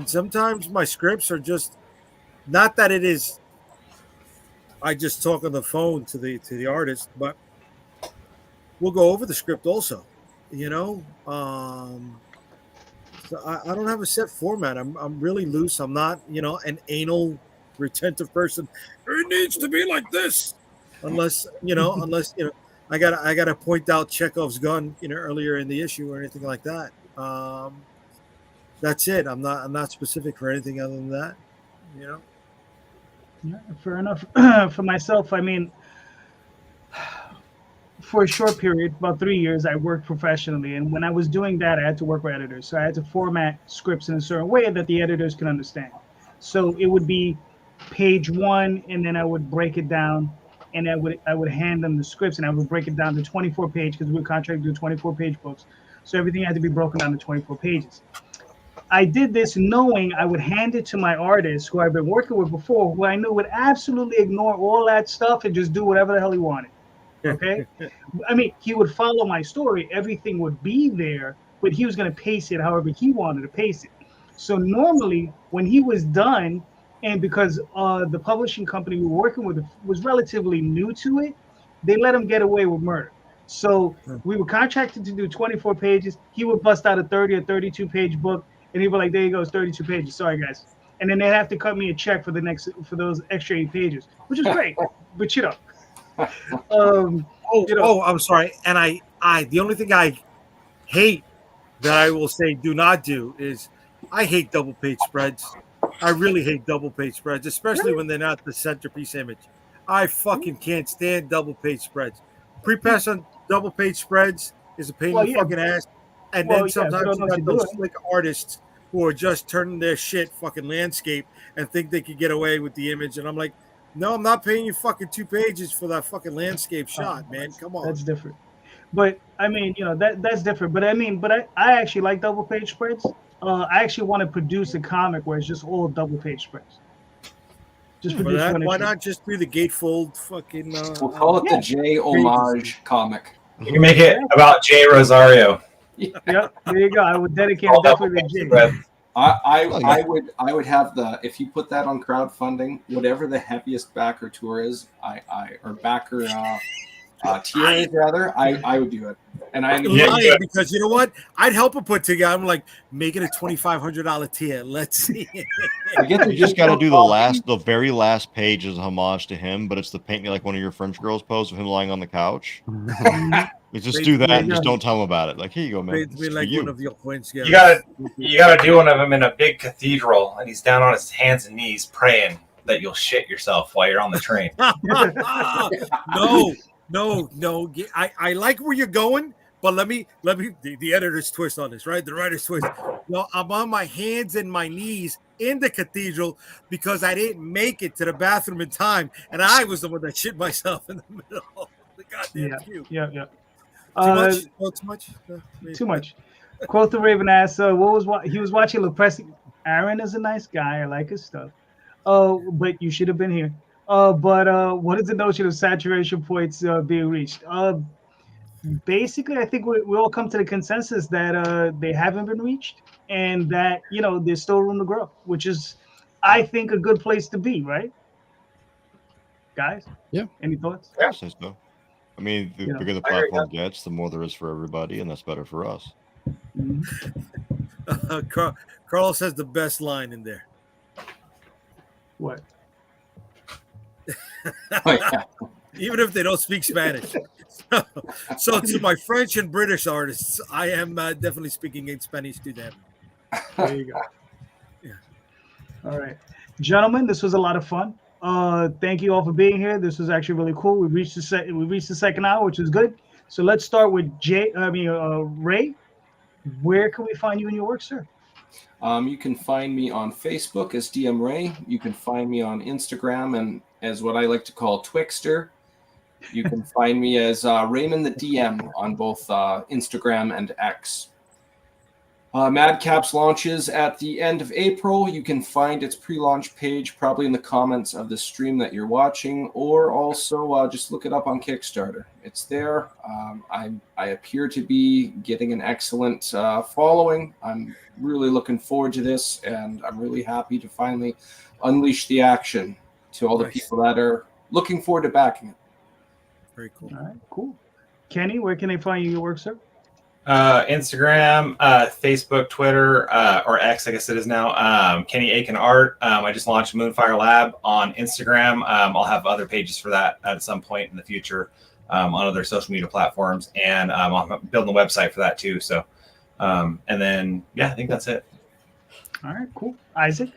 sometimes my scripts are just not that it is. I just talk on the phone to the artist, but we'll go over the script also. You know, so I don't have a set format. I'm really loose. I'm not an anal retentive person. It needs to be like this, unless I gotta point out Chekhov's gun earlier in the issue or anything like that. That's it. I'm not specific for anything other than that. You know. Yeah, fair enough. For myself, I mean, for a short period, about 3 years, I worked professionally, and when I was doing that, I had to work with editors. So I had to format scripts in a certain way that the editors can understand. So it would be page 1, and then I would break it down, and I would hand them the scripts, and I would break it down to 24 page because we were contracted to do 24-page books. So everything had to be broken down to 24 pages. I did this knowing I would hand it to my artist who I've been working with before, who I knew would absolutely ignore all that stuff and just do whatever the hell he wanted. Okay. I mean, he would follow my story. Everything would be there, but he was going to pace it however he wanted to pace it. So normally when he was done, and because the publishing company we were working with was relatively new to it, they let him get away with murder. So we were contracted to do 24 pages. He would bust out a 30 or 32 page book, and he'd be like, there you go, it's 32 pages. Sorry, guys. And then they'd have to cut me a check for those extra 8 pages, which is great. But I'm sorry. And I the only thing I hate that I will say do not do is I hate double page spreads. I really hate double page spreads, especially when they're not the centerpiece image. I fucking can't stand double page spreads. Pre-pass on double page spreads is a pain in the fucking ass. And then sometimes you got those slick artists who are just turning their shit fucking landscape and think they could get away with the image. And I'm like, no, I'm not paying you fucking 2 pages for that fucking landscape shot, man. Come on. That's different. But I mean, that's different. But I actually like double page spreads. I actually want to produce a comic where it's just all double page spreads. Just produce one. Why not just do the gatefold fucking? We'll call it the J homage comic. You can make it about J Rosario. Yep, there you go. I would dedicate it definitely to J. I would have if you put that on crowdfunding, whatever the heaviest backer tour is, or backer tier is rather, I would do it. And because you know what, I'd help him put together. I'm like, make it a $2,500 tier. Let's see. You just got to do the very last page is a homage to him, but it's the paint me like one of your French girls pose of him lying on the couch. You just do that and just don't tell him about it. Like, here you go, man. Like one of your French girls. You gotta do one of them in a big cathedral, and he's down on his hands and knees praying that you'll shit yourself while you're on the train. No. I like where you're going, but let me the editor's twist on this, right? The writer's twist. No, I'm on my hands and my knees in the cathedral because I didn't make it to the bathroom in time, and I was the one that shit myself in the middle of the goddamn queue. Yeah. Too much? Oh, too much? Too much. Quote the Raven asked, he was watching Lepresi. Aaron is a nice guy. I like his stuff. But you should have been here. But what is the notion of saturation points being reached? Basically, I think we all come to the consensus that they haven't been reached, and that there's still room to grow, which is, I think, a good place to be, right, guys? Yeah. Any thoughts? I say so. I mean, the bigger the platform gets, the more there is for everybody, and that's better for us. Carlos has the best line in there. What? Even if they don't speak Spanish. So to my French and British artists, I am definitely speaking in Spanish to them. There you go. Yeah. All right, gentlemen, this was a lot of fun. Thank you all for being here. This was actually really cool. We reached the second hour, which is good. So let's start with Ray. Where can we find you in your work, sir? You can find me on Facebook as DM Ray. You can find me on Instagram and as what I like to call Twixter. You can find me as Raymond the DM on both Instagram and X. Madcaps launches at the end of April. You can find its pre-launch page probably in the comments of the stream that you're watching, or also just look it up on Kickstarter. It's there. I appear to be getting an excellent following. I'm really looking forward to this, and I'm really happy to finally unleash the action to all the people that are looking forward to backing it. Very cool. All right, cool. Kenny, where can they find your work, sir? Instagram, Facebook, Twitter, or X, I guess it is now. Kenny Aitken Art. I just launched Moonfire Lab on Instagram. I'll have other pages for that at some point in the future on other social media platforms, and I'm building a website for that too. So, and then I think that's it. All right, cool. Isaac.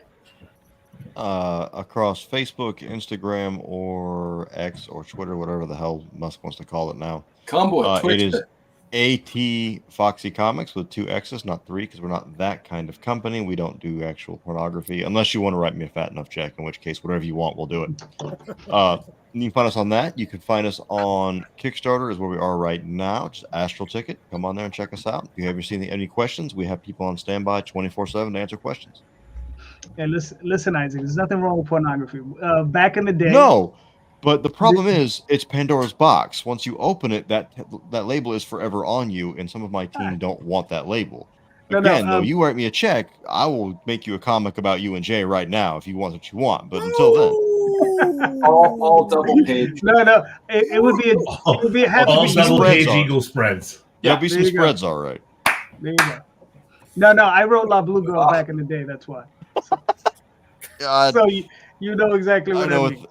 Across Facebook, Instagram, or X or Twitter, whatever the hell Musk wants to call it now. Combo. It is AT Foxy Comics with 2 X's, not 3, because we're not that kind of company. We don't do actual pornography, unless you want to write me a fat enough check, in which case, whatever you want, we'll do it. You can find us on that. You can find us on Kickstarter, is where we are right now. Just Astral Ticket. Come on there and check us out. If you haven't seen any questions, we have people on standby 24/7 to answer questions. Yeah, listen, Isaac. There's nothing wrong with pornography. Back in the day. No. But the problem is, it's Pandora's box. Once you open it, that label is forever on you, and some of my team don't want that label. Again, though, you write me a check, I will make you a comic about you and Jay right now if you want what you want. But until then, all double page. No, it would be all double page eagle spreads. There'll be some spreads, all right. There you go. No, I wrote La Blue Girl back in the day. That's why. So you know exactly what I mean.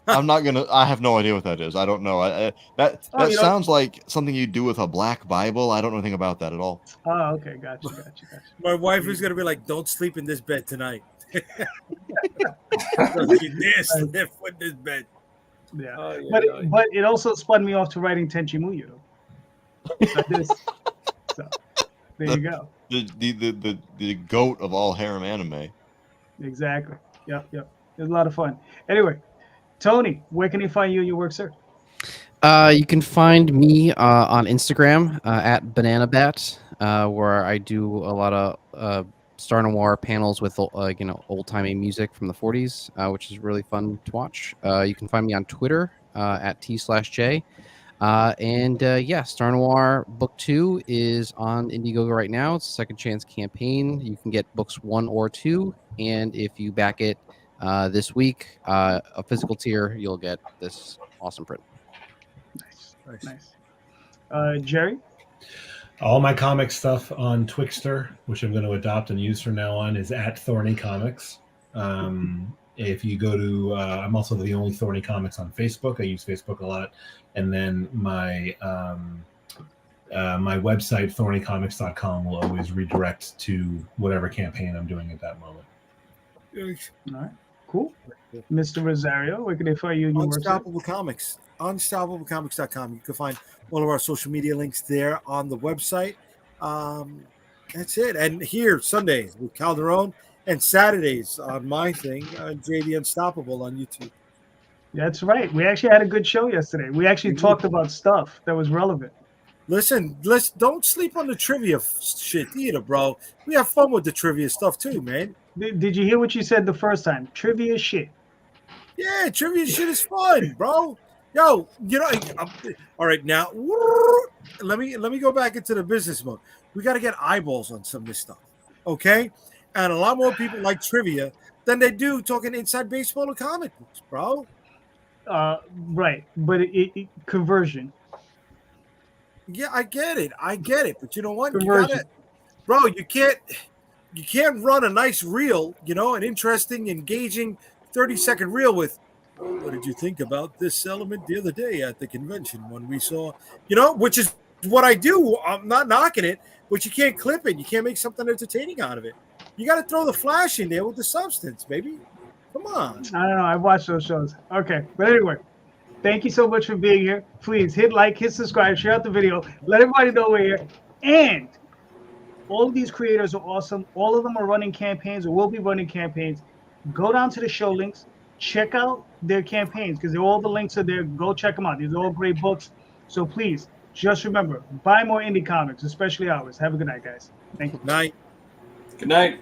I'm not gonna. I have no idea what that is. I don't know. That sounds like something you do with a black Bible. I don't know anything about that at all. Oh, okay, gotcha. My wife is gonna be like, "Don't sleep in this bed tonight." You dare sleep in this bed. Yeah, but it also spun me off to writing Tenchi Muyo. Like this. So there you go. The goat of all harem anime. Exactly. Yep. It was a lot of fun. Anyway. Tony, where can they find you and your work, sir? You can find me on Instagram at BananaBat, where I do a lot of Star Noir panels with old-timey music from the 40s, which is really fun to watch. You can find me on Twitter at T/J. Star Noir Book 2 is on Indiegogo right now. It's a second chance campaign. You can get books 1 or 2, and if you back it this week, a physical tier, you'll get this awesome print. Nice. Jerry? All my comic stuff on Twixter, which I'm going to adopt and use from now on, is at Thorny Comics. If you go to, I'm also the only Thorny Comics on Facebook. I use Facebook a lot. And then my my website, thornycomics.com, will always redirect to whatever campaign I'm doing at that moment. All right. Cool. Mr. Rosario, where can they find you? Unstoppable Comics. Unstoppablecomics.com. You can find all of our social media links there on the website. That's it. And here, Sundays with Calderon, and Saturdays on my thing, JD Unstoppable on YouTube. That's right. We actually had a good show yesterday. We actually talked about stuff that was relevant. Listen, don't sleep on the trivia shit either, bro. We have fun with the trivia stuff too, man. Did you hear what you said the first time? Trivia shit. Yeah, trivia shit is fun, bro. Yo, all right, now let me go back into the business mode. We got to get eyeballs on some of this stuff, okay? And a lot more people like trivia than they do talking inside baseball or comic books, bro. Right, but conversion. Yeah, I get it, but you know what? Conversion. You can't run a nice reel, an interesting, engaging 30-second reel with, what did you think about this element the other day at the convention when we saw, which is what I do. I'm not knocking it, but you can't clip it. You can't make something entertaining out of it. You got to throw the flash in there with the substance, baby. Come on. I don't know. I've watched those shows. Okay. But anyway, thank you so much for being here. Please hit like, hit subscribe, share out the video. Let everybody know we're here. And all of these creators are awesome. All of them are running campaigns or will be running campaigns. Go down to the show links. Check out their campaigns because all the links are there. Go check them out. These are all great books. So please Just remember, buy more indie comics, especially ours. Have a good night, guys. Thank you. Night. Good night.